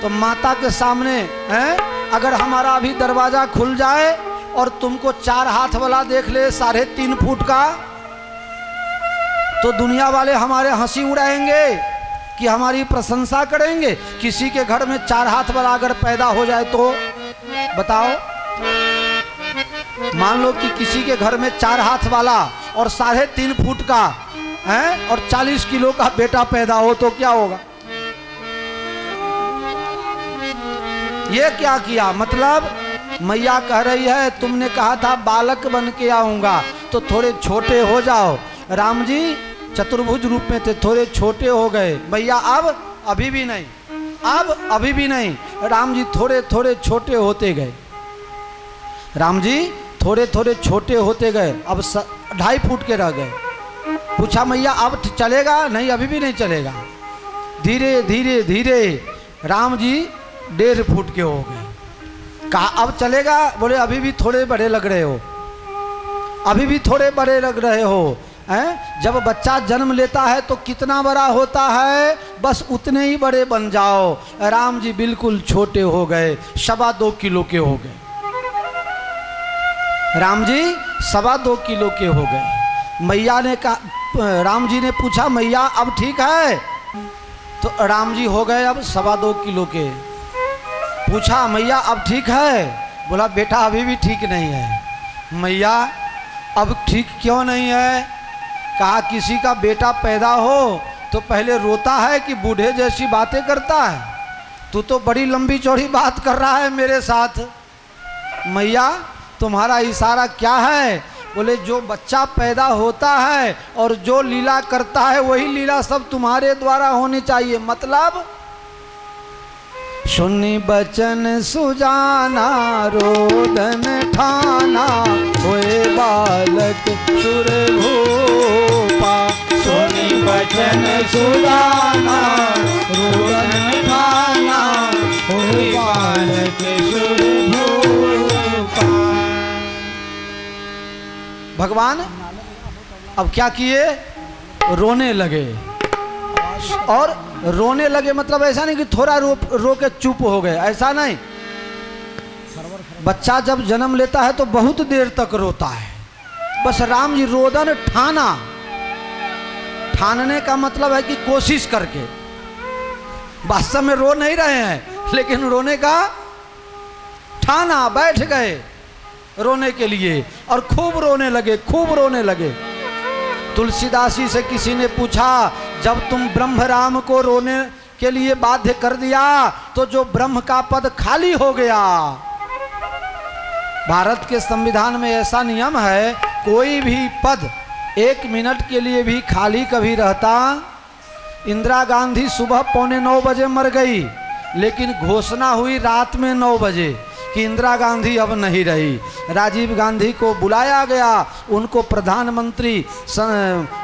तो माता के सामने हैं, अगर हमारा अभी दरवाजा खुल जाए और तुमको 4 हाथ वाला देख ले 3.5 फुट का, तो दुनिया वाले हमारे हंसी उड़ाएंगे कि हमारी प्रशंसा करेंगे। किसी के घर में 4 हाथ वाला अगर पैदा हो जाए तो बताओ, मान लो कि किसी के घर में 4 हाथ वाला और 3.5 फुट का है और 40 किलो का बेटा पैदा हो तो क्या होगा। ये क्या किया, मतलब मैया कह रही है तुमने कहा था बालक बन के आऊंगा तो थोड़े छोटे हो जाओ। राम जी चतुर्भुज रूप में थे, थोड़े छोटे हो गए। मैया अब अभी भी नहीं, अब अभी भी नहीं। राम जी थोड़े थोड़े छोटे होते गए, राम जी थोड़े थोड़े छोटे होते गए, अब 2.5 फुट के रह गए। पूछा मैया अब चलेगा, नहीं अभी भी नहीं चलेगा। धीरे धीरे धीरे राम जी 1.5 फुट के हो गए। कहा अब चलेगा, बोले अभी भी थोड़े बड़े लग रहे हो, अभी भी थोड़े बड़े लग रहे हो। हैं? जब बच्चा जन्म लेता है तो कितना बड़ा होता है, बस उतने ही बड़े बन जाओ। राम जी बिल्कुल छोटे हो गए, 2.25 किलो के हो गए। राम जी 2.25 किलो के हो गए। मैया ने कहा, राम जी ने पूछा मैया अब ठीक है, तो राम जी हो गए अब 2.25 किलो के। पूछा मैया अब ठीक है, बोला बेटा अभी भी ठीक नहीं है। मैया अब ठीक क्यों नहीं है, कहा किसी का बेटा पैदा हो तो पहले रोता है कि बूढ़े जैसी बातें करता है, तू तो बड़ी लंबी चौड़ी बात कर रहा है मेरे साथ। मैया तुम्हारा इशारा क्या है, बोले जो बच्चा पैदा होता है और जो लीला करता है वही लीला सब तुम्हारे द्वारा होनी चाहिए। मतलब सुनी बचन सुजाना रोदन ठाना, होए बालक सुर भूपा। सुनी बचन सुजाना रोदन ठाना, होए बालक सुर भूपा। भगवान अब क्या किए, रोने लगे। और रोने लगे मतलब ऐसा नहीं कि थोड़ा रो के चुप हो गए, ऐसा नहीं। बच्चा जब जन्म लेता है तो बहुत देर तक रोता है। बस राम जी रोदन ठाना, ठानने का मतलब है कि कोशिश करके, वास्तव में रो नहीं रहे हैं लेकिन रोने का ठाना, बैठ गए रोने के लिए और खूब रोने लगे, खूब रोने लगे। तुलसीदासी से किसी ने पूछा जब तुम ब्रह्म राम को रोने के लिए बाध्य कर दिया तो जो ब्रह्म का पद खाली हो गया। भारत के संविधान में ऐसा नियम है, कोई भी पद 1 मिनट के लिए भी खाली कभी रहता। इंदिरा गांधी सुबह 8:45 बजे मर गई, लेकिन घोषणा हुई रात में 9 बजे कि इंदिरा गांधी अब नहीं रही। राजीव गांधी को बुलाया गया, उनको प्रधानमंत्री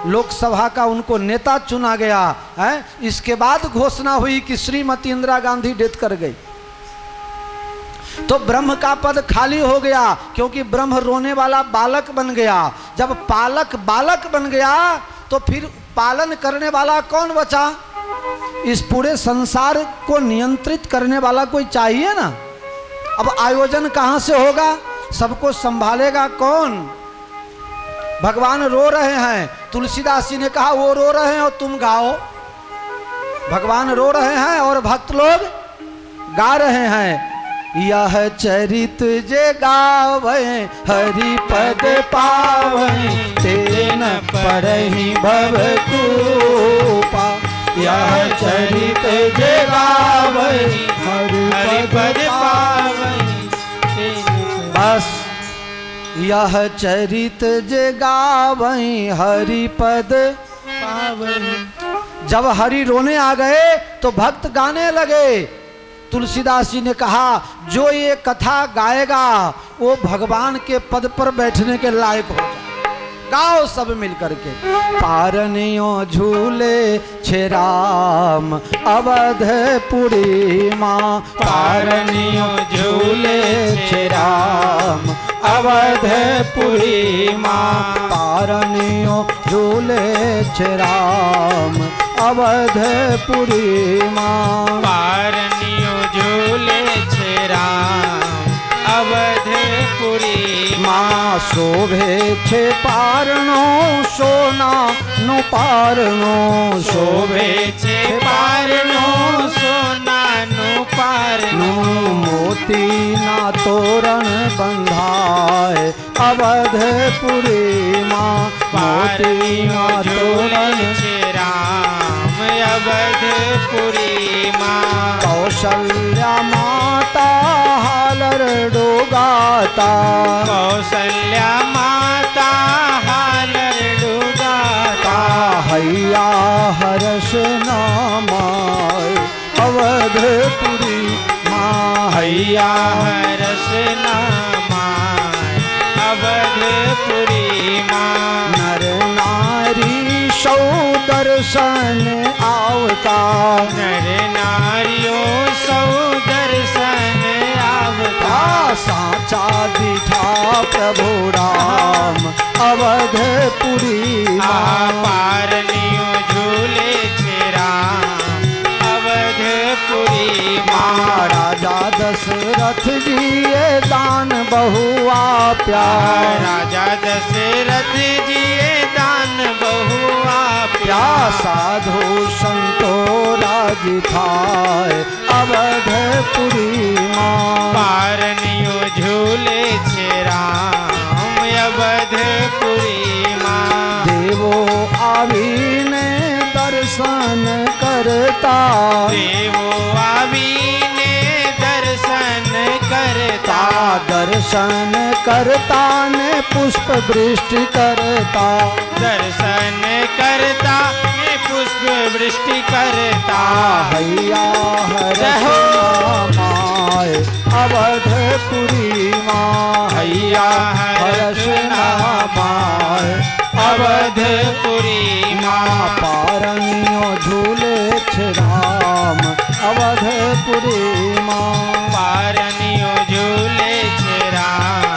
लोकसभा का उनको नेता चुना गया है। इसके बाद घोषणा हुई कि श्रीमती इंदिरा गांधी डेथ कर गई। तो ब्रह्म का पद खाली हो गया क्योंकि ब्रह्म रोने वाला बालक बन गया। जब पालक बालक बन गया तो फिर पालन करने वाला कौन बचा। इस पूरे संसार को नियंत्रित करने वाला कोई चाहिए ना। अब आयोजन कहाँ से होगा, सबको संभालेगा कौन। भगवान रो रहे हैं, तुलसीदास जी ने कहा वो रो रहे हैं और तुम गाओ। भगवान रो रहे हैं और भक्त लोग गा रहे हैं। यह चरित जे गावे हरि पद पावे, तेन परहि भव कृपा। यह चरित जे गावे हरि पद पावै, यह चरित जे गावई हरि पद पावई। जब हरि रोने आ गए तो भक्त गाने लगे। तुलसीदास जी ने कहा जो ये कथा गाएगा वो भगवान के पद पर बैठने के लायक हो जाए। गाओ सब मिल करके। पारनियों झूले छे राम अवधपुरी माँ, पारनियों झूले छे राम अवधपुरी माँ। पारनियों झूले छे राम अवधपुरी माँ। पारनियों झूले छे राम अवधपुरी माँ। शोभे छे पारणो सोना नो पारणो, शोभे छे पारनो सोना नु पारनो। मोती ना तोरण बंधाए अवधपुरी माँ। मोती ना पारनियों झूले तोरण छे राम अवधपुरी माँ। कौशल्या माता हालर डोगाता, कौशल्या माता हालर डुगाता। हैया हर्ष नामाय अवधपुरी माँ। हैया हरस नामाय अवधपुरी माँ। नर नारी सौ दर्शन आवता, नर नारियों सौ दर्शन आवता। साचा दिठा प्रभु राम अवधपुरी माँ। पारनियों झूले छे राम अवधपुरी माँ। राजा दशरथ जी ये दान बहुआ प्यार, राजा दशरथ जी दान बहुआ प्यार। साधु संतो राज थाय अवधपुरी माँ। पारनियों झूले छे राम अवधपुरी माँ। देवो आवीने दर्शन करता, देवो आवीने दर्शन करता। दर्शन करता ने पुष्प वृष्टि करता, दर्शन करता ने पुष्प वृष्टि करता। हैया हर्ष नामाय अवधपुरी माँ। हैया हर्ष नामाय अवधपुरी माँ। पारनियों झूले छे राम अवधपुरी माँ। पारनियों झूले छे राम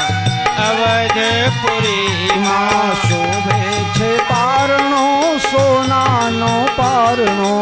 अवधपुरी माँ। शोभे छे पारणो सोना नो पारणो,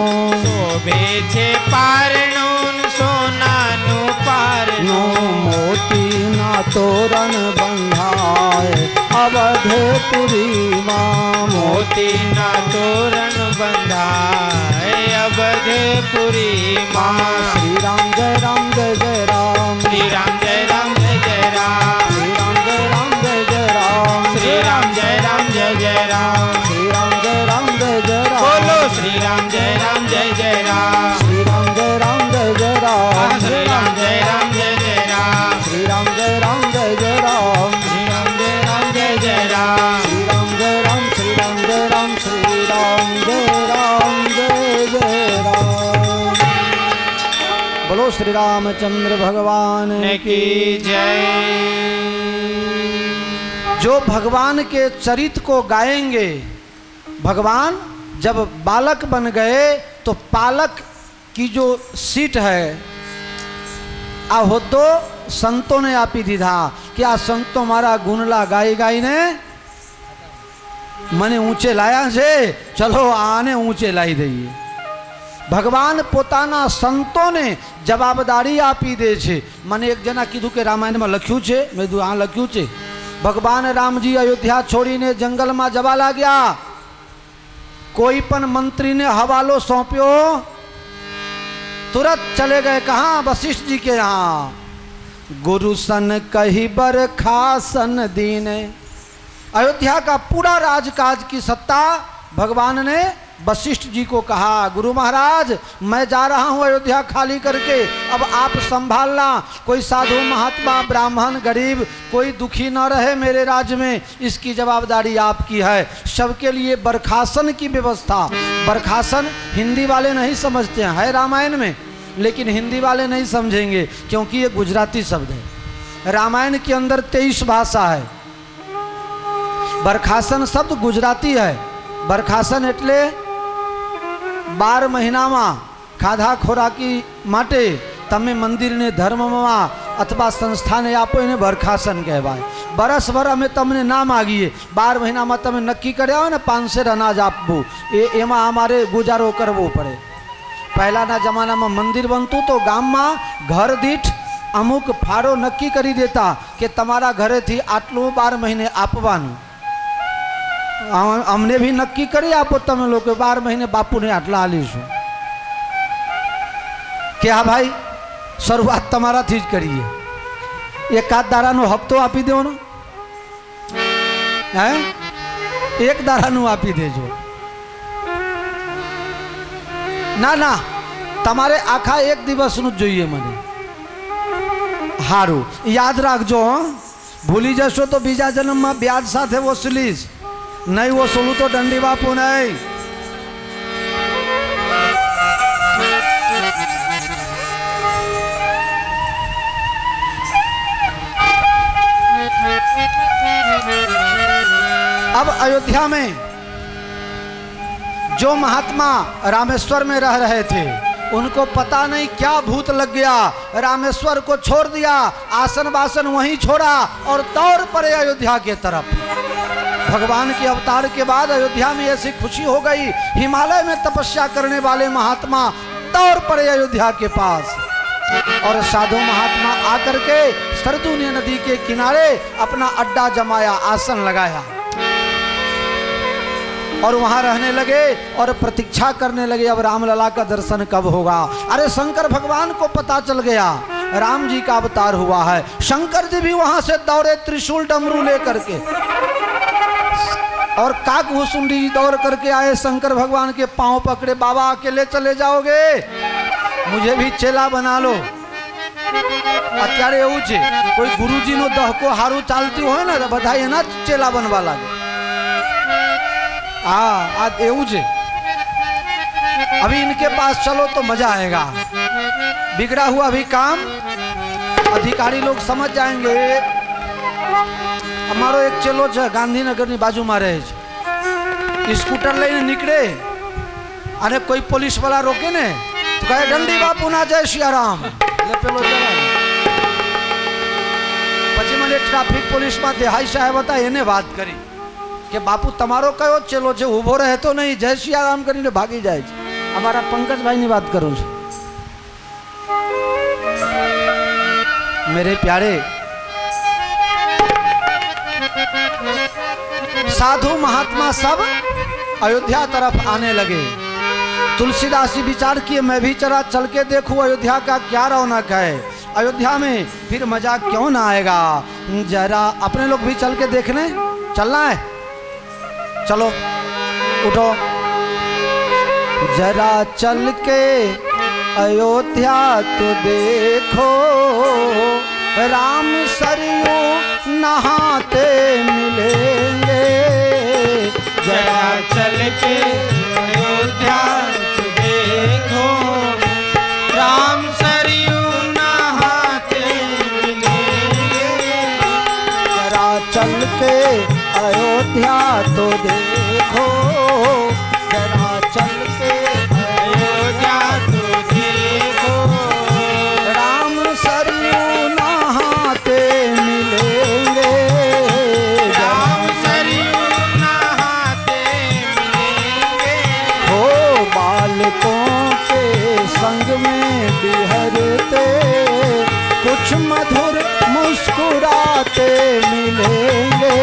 शोभे छे पारणो सोना नु पारणो। मोती ना तोरण बंधाए अवधपुरी माँ। मोती ना तोरण बंधाए अवधपुरी माँ। श्री राम जय राम जय जय राम, श्री राम जय राम जय जय राम। श्री राम जय राम जय जय राम, श्री राम जय राम जय जय राम। श्री राम जय राम जय जय राम। बोलो श्री राम जय राम जय जय राम। श्री राम जय राम जय जय राम, श्री राम जय राम जय जय राम। श्री राम जय राम जय जय राम, श्री राम जय राम जय जय राम। श्री राम जय राम, श्री राम जय राम, श्री राम जय राम जय जय राम। बोलो श्री रामचंद्र भगवान की जय। जो भगवान के चरित्र को गाएंगे, भगवान जब बालक बन गए तो पालक की जो सीट है आ हो तो संतों ने आपी दीधा क्या संतो मारा गुणला गाई गाई ने મને ઊંચે લાયા છે, ચલો આને ઊંચે લાવી દઈએ. ભગવાન પોતાના સંતોને જવાબદારી આપી દે છે. મને એક જણા કીધું કે રામાયણમાં લખ્યું છે, મેં કીધું હા લખ્યું છે. ભગવાન રામજી અયોધ્યા છોડીને જંગલમાં જવા લાગ્યા. कोई पण मंत्री ने हवालो सौंप्यो, तुरंत चले गए कहाँ? वशिष्ठ जी के यहाँ. गुरु सन कही बरखासन दीने. अयोध्या का पूरा राजकाज की सत्ता भगवान ने वशिष्ठ जी को कहा, गुरु महाराज मैं जा रहा हूँ अयोध्या खाली करके, अब आप संभालना, कोई साधु महात्मा ब्राह्मण गरीब कोई दुखी न रहे मेरे राज्य में, इसकी जवाबदारी आपकी है। सबके लिए बरखासन की व्यवस्था, बरखासन हिंदी वाले नहीं समझते हैं, है रामायण में, लेकिन हिंदी वाले नहीं समझेंगे क्योंकि ये गुजराती शब्द है। रामायण के अंदर 23 भाषा है। बरखासन शब्द गुजराती है। बरखासन એટલે 12 મહિનામાં ખાધા ખોરાકી માટે તમે મંદિરને ધર્મમાં અથવા સંસ્થાને આપો એને બરખાસન કહેવાય। બરસભર અમે તમને ના માગીએ, 12 મહિનામાં તમે નક્કી કર્યા હોય ને 500 અનાજ આપવું, એમાં અમારે ગુજારો કરવો પડે। પહેલાના જમાનામાં મંદિર બનતું તો ગામમાં ઘર દીઠ અમુક ફાળો નક્કી કરી દેતા કે તમારા ઘરેથી આટલું 12 મહિને આપવાનું। અમને भी નક્કી કરી આપો તમે લોકો 12 મહિને બાપુને આટલા આલીશું કે હા ભાઈ શરૂઆત તમારાથી જ કરીએ, એકાદ દારાનો હપ્તો આપી દેવાનો, હે એક દારાનું આપી દેજો। ના ના તમારે આખા એક દિવસનું જ જોઈએ મને। હારું યાદ રાખજો, ભૂલી જશો તો બીજા જન્મમાં ब्याज સાથે વસૂલીશ, नहीं वो सोलू तो दंडी बापू नहीं। अब अयोध्या में जो महात्मा रामेश्वर में रह रहे थे उनको पता नहीं क्या भूत लग गया, रामेश्वर को छोड़ दिया, आसन बासन वहीं छोड़ा और दौड़ पड़े अयोध्या के तरफ। भगवान के अवतार के बाद अयोध्या में ऐसी खुशी हो गई, हिमालय में तपस्या करने वाले महात्मा दौड़ पड़े अयोध्या के पास और साधु महात्मा आकर के सरजूनी नदी के किनारे अपना अड्डा जमाया, आसन लगाया और वहां रहने लगे और प्रतीक्षा करने लगे अब रामलला का दर्शन कब होगा। अरे शंकर भगवान को पता चल गया राम जी का अवतार हुआ है। शंकर जी भी वहां से दौड़े त्रिशूल डमरू लेकर के और काकभूषुंडी जी दौड़ करके आए, शंकर भगवान के पांव पकड़े, बाबा अकेले चले जाओगे, मुझे भी चेला बना लो। અત્યારે એવું છે કોઈ ગુરુજીનો દહકો હારું ચાલતું હોય ને તો બધા એના ચેલા બનવા લાગે। हाँ आज એવું છે, अभी इनके पास चलो तो मजा आएगा। बिगड़ा हुआ भी काम अधिकारी लोग समझ जाएंगे। हमारो एक चेलो છે ગાંધીનગરની બાજુમાં રહે છે, સ્કૂટર લઈને નીકળે અને કોઈ પોલીસ વાળા રોકે ને તો કહે દંડી બાપુ ના જય સિયારામ, એટલે પેલો ચલાવે। પછી મને ટ્રાફિક પોલીસમાં દેહાઈ સાહેબ હતા, એને વાત કરી કે બાપુ તમારો કયો ચેલો છે, ઊભો રહેતો નહીં, જય સિયારામ કરીને ભાગી જાય છે। અમારા પંકજભાઈની વાત કરું છું। मेरे प्यारे साधु महात्मा सब अयोध्या तरफ आने लगे। तुलसीदास जी विचार किए मैं भी चला चल के देखूं अयोध्या का क्या रौनक है, अयोध्या में फिर मजा क्यों ना आएगा, जरा अपने लोग भी चल के देखने चलना है, चलो उठो जरा चल के अयोध्या तो देखो, राम सरयू नहाते मिलेंगे, जरा चल के अयोध्या तो देखो, राम सरयू नहाते मिलेंगे, जरा चल के अयोध्या तो देखो, जरा चल के अयोध्या तो देखो, राम सरयू नहाते मिलेंगे, राम सरयू नहाते मिलेंगे, हो बालकों के संग में बिहरते, कुछ मधुर मुस्कुराते मिलेंगे,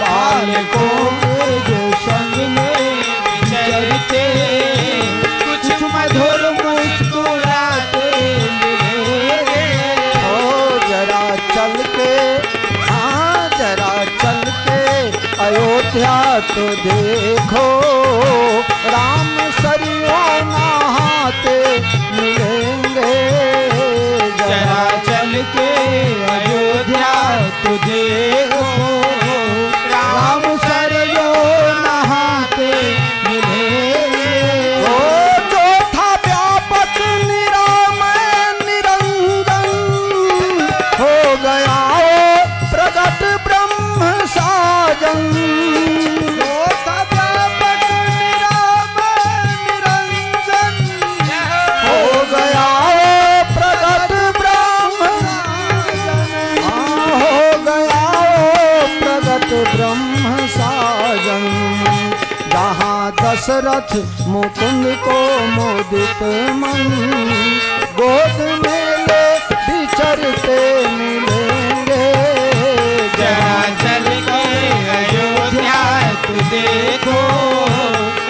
बालकों के जो संग में बिछड़ते कुछ मधुर मुस्कुराते मिलेंगे, हो जरा चल के, हाँ जरा चल के अयोध्या तो देखो, दशरथ मुकुंद को मोदित मन, गोद में ले विचरते मिलेंगे। जरा चल के अयोध्या तू देखो,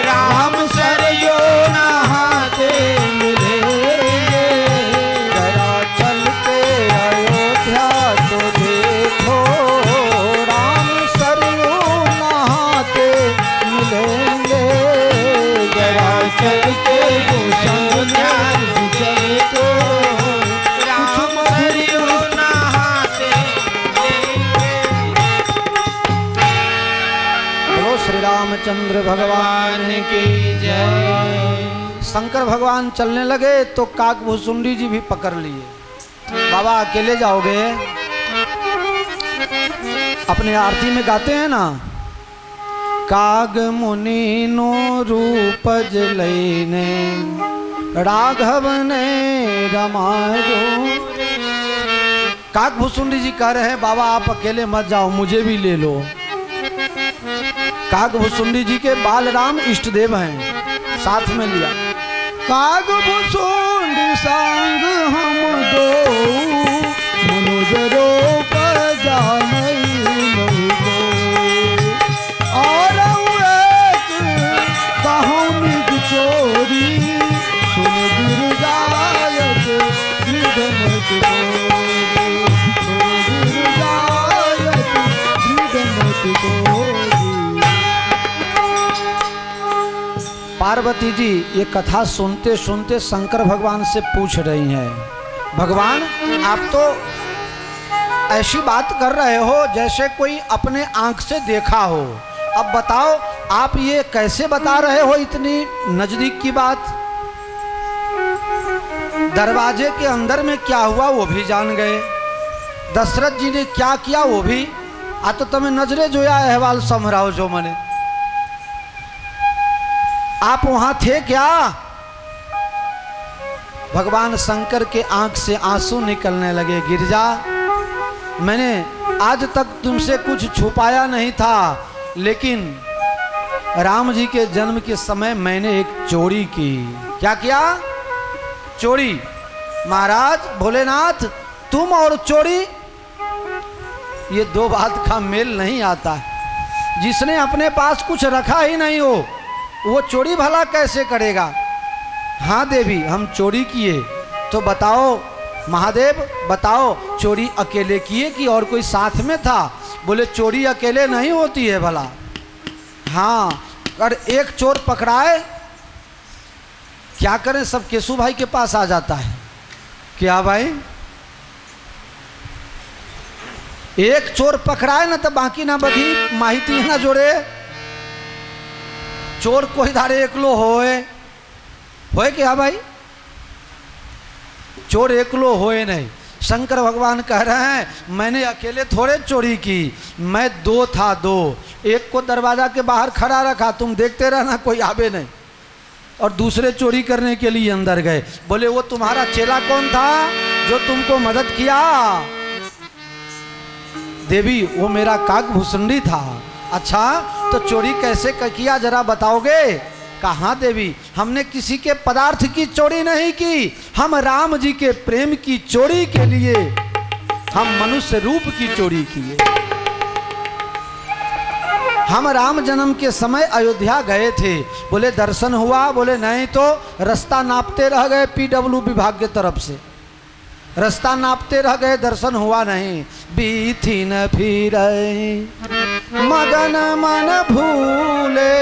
राम सरयू नहाते मिलेंगे। जरा चल के अयोध्या तो देखो, राम सरयू नहाते मिलेंगे। जरा चल के अयोध्या तू देखो, राम सरयू नहाते मिलेंगे। बोलो श्री रामचंद्र भगवान की जय। शंकर भगवान चलने लगे तो काकभूसुंडी जी भी पकड़ लिए। बाबा अकेले जाओगे? अपने आरती में गाते हैं ना, काग मुनि नो रूपज लैने, राघव ने रमायो। काकभूसुंडी जी कह रहे हैं बाबा आप अकेले मत जाओ, मुझे भी ले लो। काकभूसुंडी जी के बालराम इष्ट देव हैं, साथ में लिया। काकभूसुंडी संग हम दो, मनोज रोप जानई नहीं गो। और एक कहानी की चोरी, सुन गिरजायत हृदमत गोरी, सुन गिरजायत हृदमत गोरी। पार्वती जी ये कथा सुनते सुनते शंकर भगवान से पूछ रही हैं, भगवान आप तो ऐसी बात कर रहे हो जैसे कोई अपने आंख से देखा हो। अब बताओ आप ये कैसे बता रहे हो इतनी नजदीक की बात? दरवाजे के अंदर में क्या हुआ वो भी जान गए, दशरथ जी ने क्या किया वो भी। आ तो तमें नजरे जोया अहवाल संभराओ जो मने। आप वहां थे क्या? भगवान शंकर के आंख से आंसू निकलने लगे। गिरजा मैंने आज तक तुमसे कुछ छुपाया नहीं था, लेकिन राम जी के जन्म के समय मैंने एक चोरी की। क्या किया? चोरी। महाराज भोलेनाथ तुम और चोरी, ये दो बात का मेल नहीं आता। जिसने अपने पास कुछ रखा ही नहीं हो वो चोरी भला कैसे करेगा? हाँ देवी हम चोरी किए। तो बताओ महादेव बताओ चोरी अकेले किए कि और कोई साथ में था? बोले चोरी अकेले नहीं होती है भला। हाँ अगर एक चोर पकड़ाए क्या करें, सब केशु भाई के पास आ जाता है। क्या भाई? एक चोर पकड़ाए ना तो बाकी ना बधी माहिती ना जोड़े। चोर कोई धारे एकलो होए क्या भाई? चोर एकलो होए नहीं। शंकर भगवान कह रहे हैं मैंने अकेले थोड़े चोरी की, मैं दो था, दो। एक को दरवाजा के बाहर खड़ा रखा, तुम देखते रहना कोई आवे नहीं, और दूसरे चोरी करने के लिए अंदर गए। बोले वो तुम्हारा चेला कौन था जो तुमको मदद किया? देवी वो मेरा काकभूसुंडी था। अच्छा तो चोरी कैसे किया जरा बताओगे? कहाँ देवी हमने किसी के पदार्थ की चोरी नहीं की, हम राम जी के प्रेम की चोरी के लिए हम मनुष्य रूप की चोरी किए। हम राम जन्म के समय अयोध्या गए थे। बोले दर्शन हुआ? बोले नहीं। तो रास्ता नापते रह गए पीडब्ल्यू विभाग के तरफ से, रास्ता नापते रह गए, दर्शन हुआ नहीं। बीथी न फिर मगन मन भूले,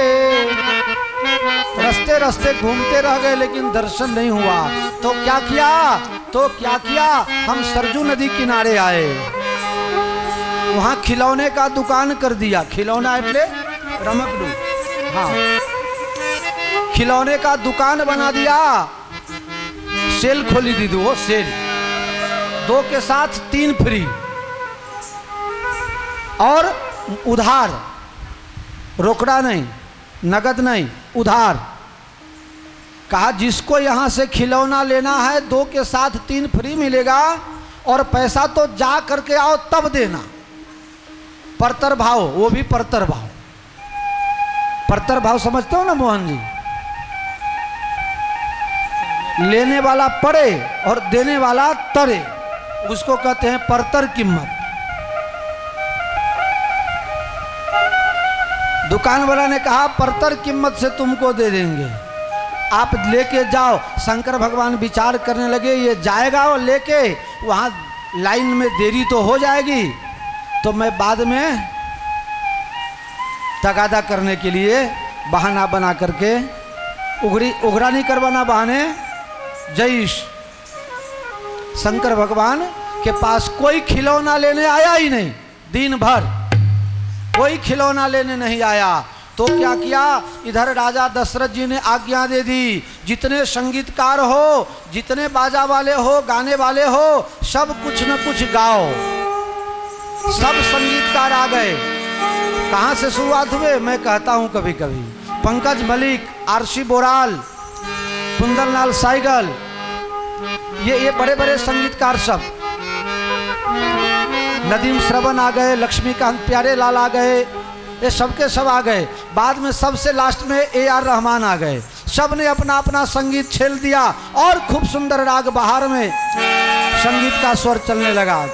रास्ते रास्ते घूमते रह गए लेकिन दर्शन नहीं हुआ। तो क्या किया? हम सरजू नदी किनारे आए, वहां खिलौने का दुकान कर दिया। खिलौना એટલે रमकड़ू, हाँ खिलौने का दुकान बना दिया। सेल खोली दी वो सेल, 2 के साथ 3 फ्री, और उधार, रोकड़ा नहीं, नगद नहीं, उधार। कहा जिसको यहाँ से खिलौना लेना है 2 के साथ 3 फ्री मिलेगा, और पैसा तो जा करके आओ तब देना। परतर भाव, वो भी परतर भाव। परतर भाव समझते हो ना मोहन जी? लेने वाला पड़े और देने वाला तरे, उसको कहते हैं परतर कीमत। दुकान वाला ने कहा परतर कीमत से तुमको दे देंगे, आप लेके जाओ। शंकर भगवान विचार करने लगे ये जाएगा और लेके वहाँ लाइन में देरी तो हो जाएगी, तो मैं बाद में तगादा करने के लिए बहाना बना करके उगरा नहीं करवाना बहाने जईश। शंकर भगवान के पास कोई खिलौना लेने आया ही नहीं, दिन भर कोई खिलौना लेने नहीं आया। तो क्या किया, इधर राजा दशरथ जी ने आज्ञा दे दी, जितने संगीतकार हो, जितने बाजा वाले हो, गाने वाले हो, सब कुछ न कुछ गाओ। सब संगीतकार आ गए। कहाँ से शुरुआत हुए मैं कहता हूँ कभी कभी। पंकज मलिक, आरसी बोराल, कुंदनलाल साइगल, ये बड़े बड़े संगीतकार सब, नदीम श्रवण आ गए, लक्ष्मीकांत प्यारे लाल आ गए, ये सबके सब आ गए। बाद में सबसे लास्ट में AR रहमान आ गए। सब ने अपना अपना संगीत छेल दिया और खूब सुंदर राग बहार में संगीत का स्वर चलने लगा।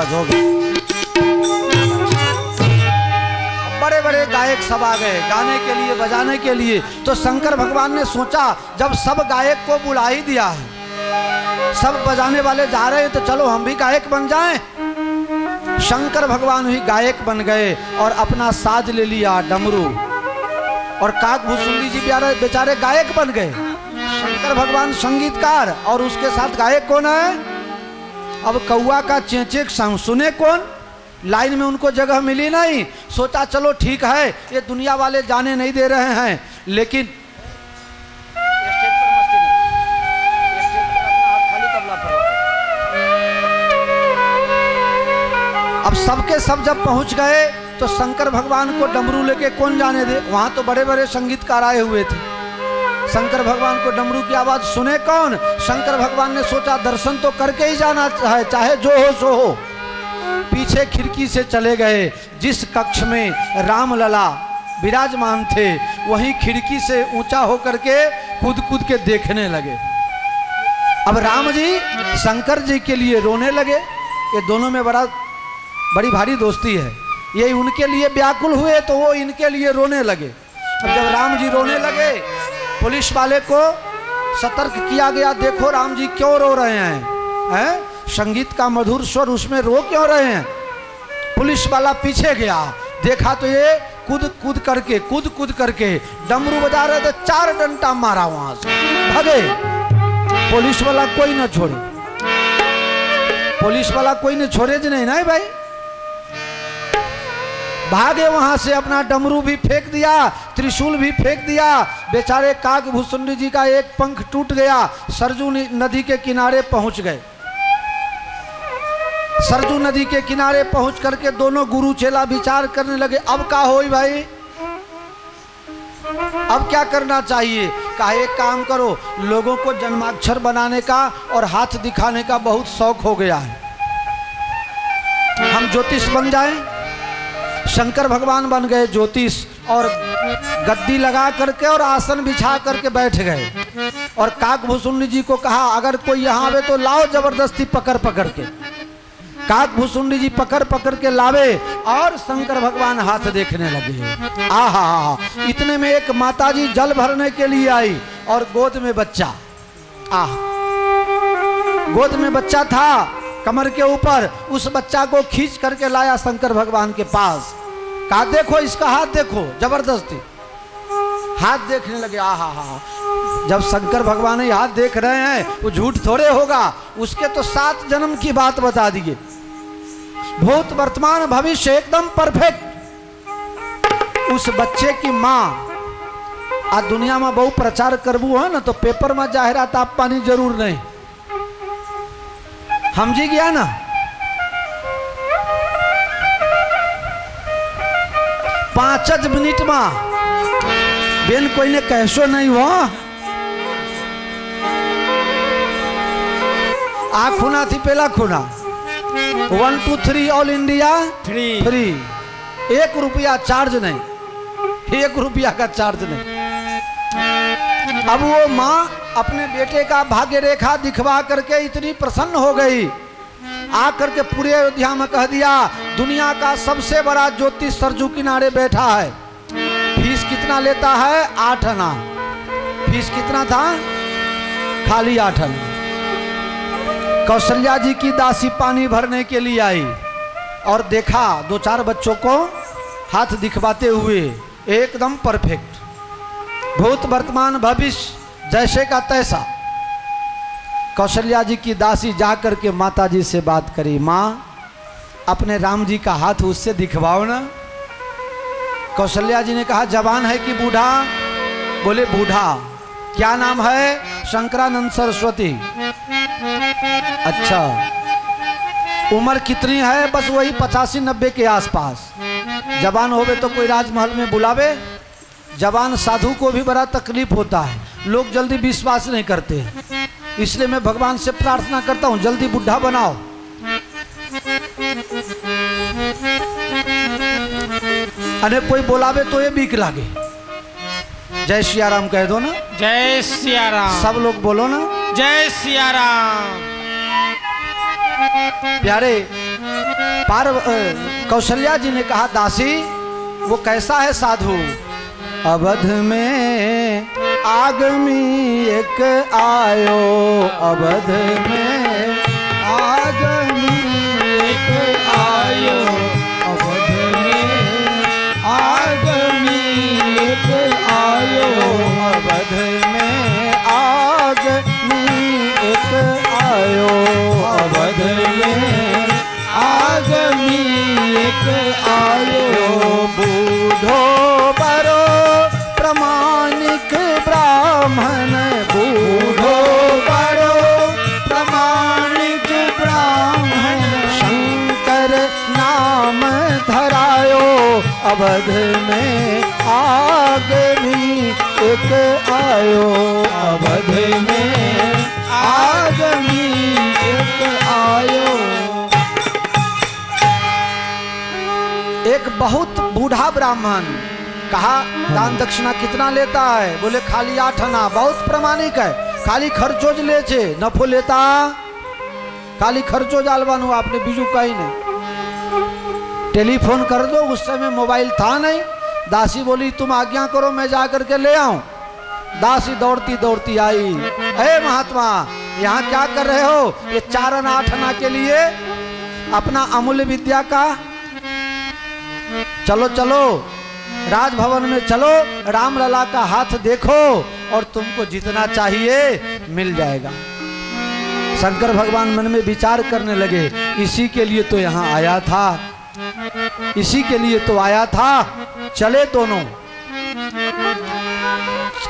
हो गए। बड़े बड़े गायक सब आ गए गाने के लिए, बजाने के लिए। तो शंकर भगवान ने सोचा जब सब गायक को बुला ही दिया है, सब बजाने वाले जा रहे हैं, तो चलो हम भी गायक बन जाएं। शंकर भगवान भी गायक बन गए और अपना साज ले लिया, डमरू। और काकभूषुंडी जी बेचारे गायक बन गए। शंकर भगवान संगीतकार और उसके साथ गायक कौन है? अब कौआ का चेंचेक साउंड सुने कौन? लाइन में उनको जगह मिली नहीं। सोचा चलो ठीक है, ये दुनिया वाले जाने नहीं दे रहे हैं, लेकिन अब सबके सब जब पहुंच गए तो शंकर भगवान को डमरू लेके कौन जाने दे? वहां तो बड़े बड़े संगीतकार आए हुए थे। शंकर भगवान को डमरू की आवाज सुने कौन? शंकर भगवान ने सोचा दर्शन तो करके ही जाना है, चाहे जो हो सो हो। पीछे खिड़की से चले गए। जिस कक्ष में रामलला विराजमान थे वहीं खिड़की से ऊंचा होकर के कूद कूद के देखने लगे। अब राम जी शंकर जी के लिए रोने लगे। ये दोनों में बड़ी भारी दोस्ती है। ये उनके लिए व्याकुल हुए तो वो इनके लिए रोने लगे। अब जब राम जी रोने लगे, पुलिस वाले को सतर्क किया गया, देखो राम जी क्यों रो रहे हैं? संगीत का मधुर स्वर, उसमें रो क्यों रहे हैं? पुलिस वाला पीछे गया, देखा तो ये कूद कूद करके डमरू बजा रहे थे। 4 डंडा मारा, वहां से भागे। पुलिस वाला कोई न छोड़े, पुलिस वाला कोई न छोड़े जी नहीं ना भाई। भागे वहां से, अपना डमरू भी फेंक दिया, त्रिशूल भी फेंक दिया। बेचारे काकभूषुंडी जी का एक पंख टूट गया। सरजू नदी के किनारे पहुंच गए। सरजू नदी के किनारे पहुंच करके दोनों गुरु चेला विचार करने लगे, अब क्या होई भाई, अब क्या करना चाहिए? कहा एक काम करो, लोगों को जन्माक्षर बनाने का और हाथ दिखाने का बहुत शौक हो गया है, हम ज्योतिष बन जाएं। शंकर भगवान बन गए ज्योतिष और गद्दी लगा करके और आसन बिछा करके बैठ गए। और काकभूषुंडी जी को कहा अगर कोई यहाँ आवे तो लाओ जबरदस्ती पकड़ के। काकभूषुंडी जी पकड़ के लावे और शंकर भगवान हाथ देखने लगे। आहा, इतने में एक माताजी जल भरने के लिए आई और गोद में बच्चा, गोद में बच्चा था कमर के ऊपर। उस बच्चा को खींच करके लाया शंकर भगवान के पास। कहा देखो इसका हाथ देखो, जबरदस्ती हाथ देखने लगे। आहा, जब शंकर भगवान ये हाथ देख रहे हैं वो झूठ थोड़े होगा। उसके तो 7 जन्म की बात बता दिए, भूत वर्तमान भविष्य एकदम परफेक्ट। उस बच्चे की माँ आ दुनिया में बहु प्रचार करबू है ना तो पेपर में जाहिरात आप पानी जरूर नहीं समझी गया ना। 5 मिनट में बेन कोई ने कहशो नहीं हो आ खूना थी पहला खूना 1 2 3 ऑल इंडिया फ्री 1 रुपया चार्ज नहीं, 1 रुपया का चार्ज नहीं। अब वो माँ अपने बेटे का भाग्य रेखा दिखवा करके इतनी प्रसन्न हो गई, आकर के पूरे अयोध्या में कह दिया दुनिया का सबसे बड़ा ज्योतिष सरजू किनारे बैठा है। फीस कितना लेता है? 8 आना। फीस कितना था? खाली 8 आना। कौशल्या जी की दासी पानी भरने के लिए आई और देखा 2-4 बच्चों को हाथ दिखवाते हुए एकदम परफेक्ट, भूत वर्तमान भविष्य जैसे का तैसा। कौशल्या जी की दासी जाकर के माता जी से बात करी, माँ अपने राम जी का हाथ उससे दिखवाओ ना। कौशल्या जी ने कहा जवान है कि बूढ़ा? बोले बूढ़ा। क्या नाम है? शंकरानंद सरस्वती। अच्छा, उम्र कितनी है? बस वही 85-90 के आसपास। जवान होवे तो कोई राजमहल में बुलावे? जवान साधु को भी बड़ा तकलीफ होता है, लोग जल्दी विश्वास नहीं करते, इसलिए मैं भगवान से प्रार्थना करता हूँ जल्दी बुढ़ा बनाओ। अरे कोई बुलावे तो ये बीक लागे। जय सिया राम कह दो ना। जय सिया राम। सब लोग बोलो ना जय सिया राम। प्यारे कौशल्या जी ने कहा दासी वो कैसा है साधु? अवध में आगमी एक आयो, अवध में आगमी एक आयो, अवध में आगमी एक आयो, अवध में आगमी एक आयो, अवध में आगमी एक आयो। बूढ़ो बरो प्रमाणिक ब्राह्मण, बूढ़ो बड़ो प्रमाणिक ब्राह्मण, शंकर नाम धरायो, अवध में आगमी एक आयो, अवध में आगमी एक आयो। एक बहुत बूढ़ा ब्राह्मण कहा दान दक्षिणा कितना लेता है? बोले खाली 8 आना। बहुत प्रमाणिक है, खाली खर्चो ज ले छे, नफो लेता खाली खर्चो जालवानो आपने बीजू कहीं नहीं। टेलीफोन कर दो, उस समय मोबाइल था नहीं। दासी बोली तुम आज्ञा करो मैं जा करके ले आऊं। दासी दौड़ती दौड़ती आई, अरे महात्मा यहाँ क्या कर रहे हो? ये 4 आना 8 आना के लिए अपना अमूल्य विद्या का, चलो चलो राजभवन में चलो, रामलला का हाथ देखो और तुमको जितना चाहिए मिल जाएगा। शंकर भगवान मन में विचार करने लगे इसी के लिए तो यहाँ आया था, इसी के लिए तो आया था। चले दोनों।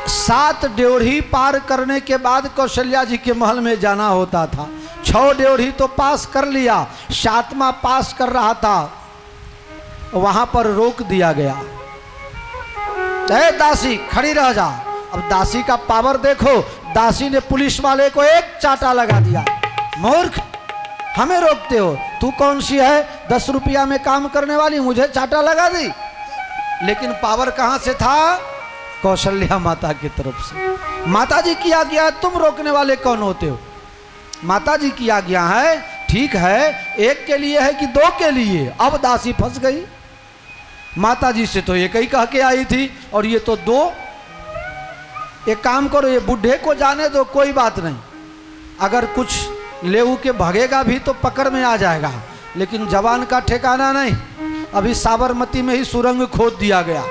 7 ड्योढ़ी पार करने के बाद कौशल्या जी के महल में जाना होता था। 6 ड्योढ़ी तो पास कर लिया, 7वां पास कर रहा था, वहां पर रोक दिया गया। दासी खड़ी रह जा। अब दासी का पावर देखो, दासी ने पुलिस वाले को एक चाटा लगा दिया, मूर्ख हमें रोकते हो, तू कौन सी है 10 रुपया में काम करने वाली, मुझे चाटा लगा दी। लेकिन पावर कहां से था? कौशल्या माता की तरफ से। माता जी की आज्ञा है, तुम रोकने वाले कौन होते हो? माता जी की आज्ञा है, ठीक है, एक के लिए है कि 2 के लिए? अब दासी फंस गई। माता जी से तो एक ही कह के आई थी और ये तो 2। एक काम करो, ये बुढ़े को जाने दो, कोई बात नहीं, अगर कुछ लेऊ के भगेगा भी तो पकड़ में आ जाएगा, लेकिन जवान का ठिकाना नहीं। अभी साबरमती में ही सुरंग खोद दिया गया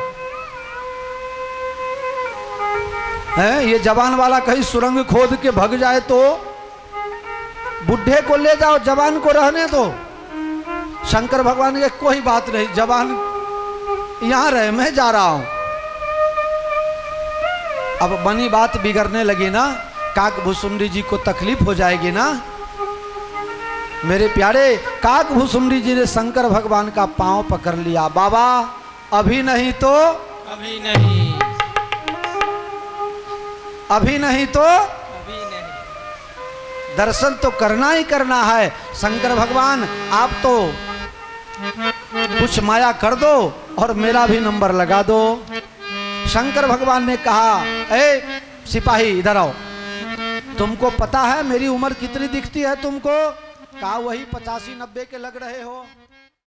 है, ये जवान वाला कहीं सुरंग खोद के भग जाए तो बुढ़े को ले जाओ, जवान को रहने दो। शंकर भगवान के कोई बात नहीं, जवान यहाँ रहे, मैं जा रहा हूं। अब बनी बात बिगड़ने लगी ना, काक भुसुंडी जी को तकलीफ हो जाएगी ना। मेरे प्यारे काक भुसुंडी जी ने शंकर भगवान का पांव पकड़ लिया। बाबा अभी नहीं तो अभी नहीं, अभी नहीं तो अभी नहीं, दर्शन तो करना ही करना है। शंकर भगवान आप तो कुछ माया कर दो और मेरा भी नंबर लगा दो। शंकर भगवान ने कहा, ए सिपाही इधर आओ, तुमको पता है मेरी उम्र कितनी दिखती है तुमको? कहा वही 85-90 के लग रहे हो।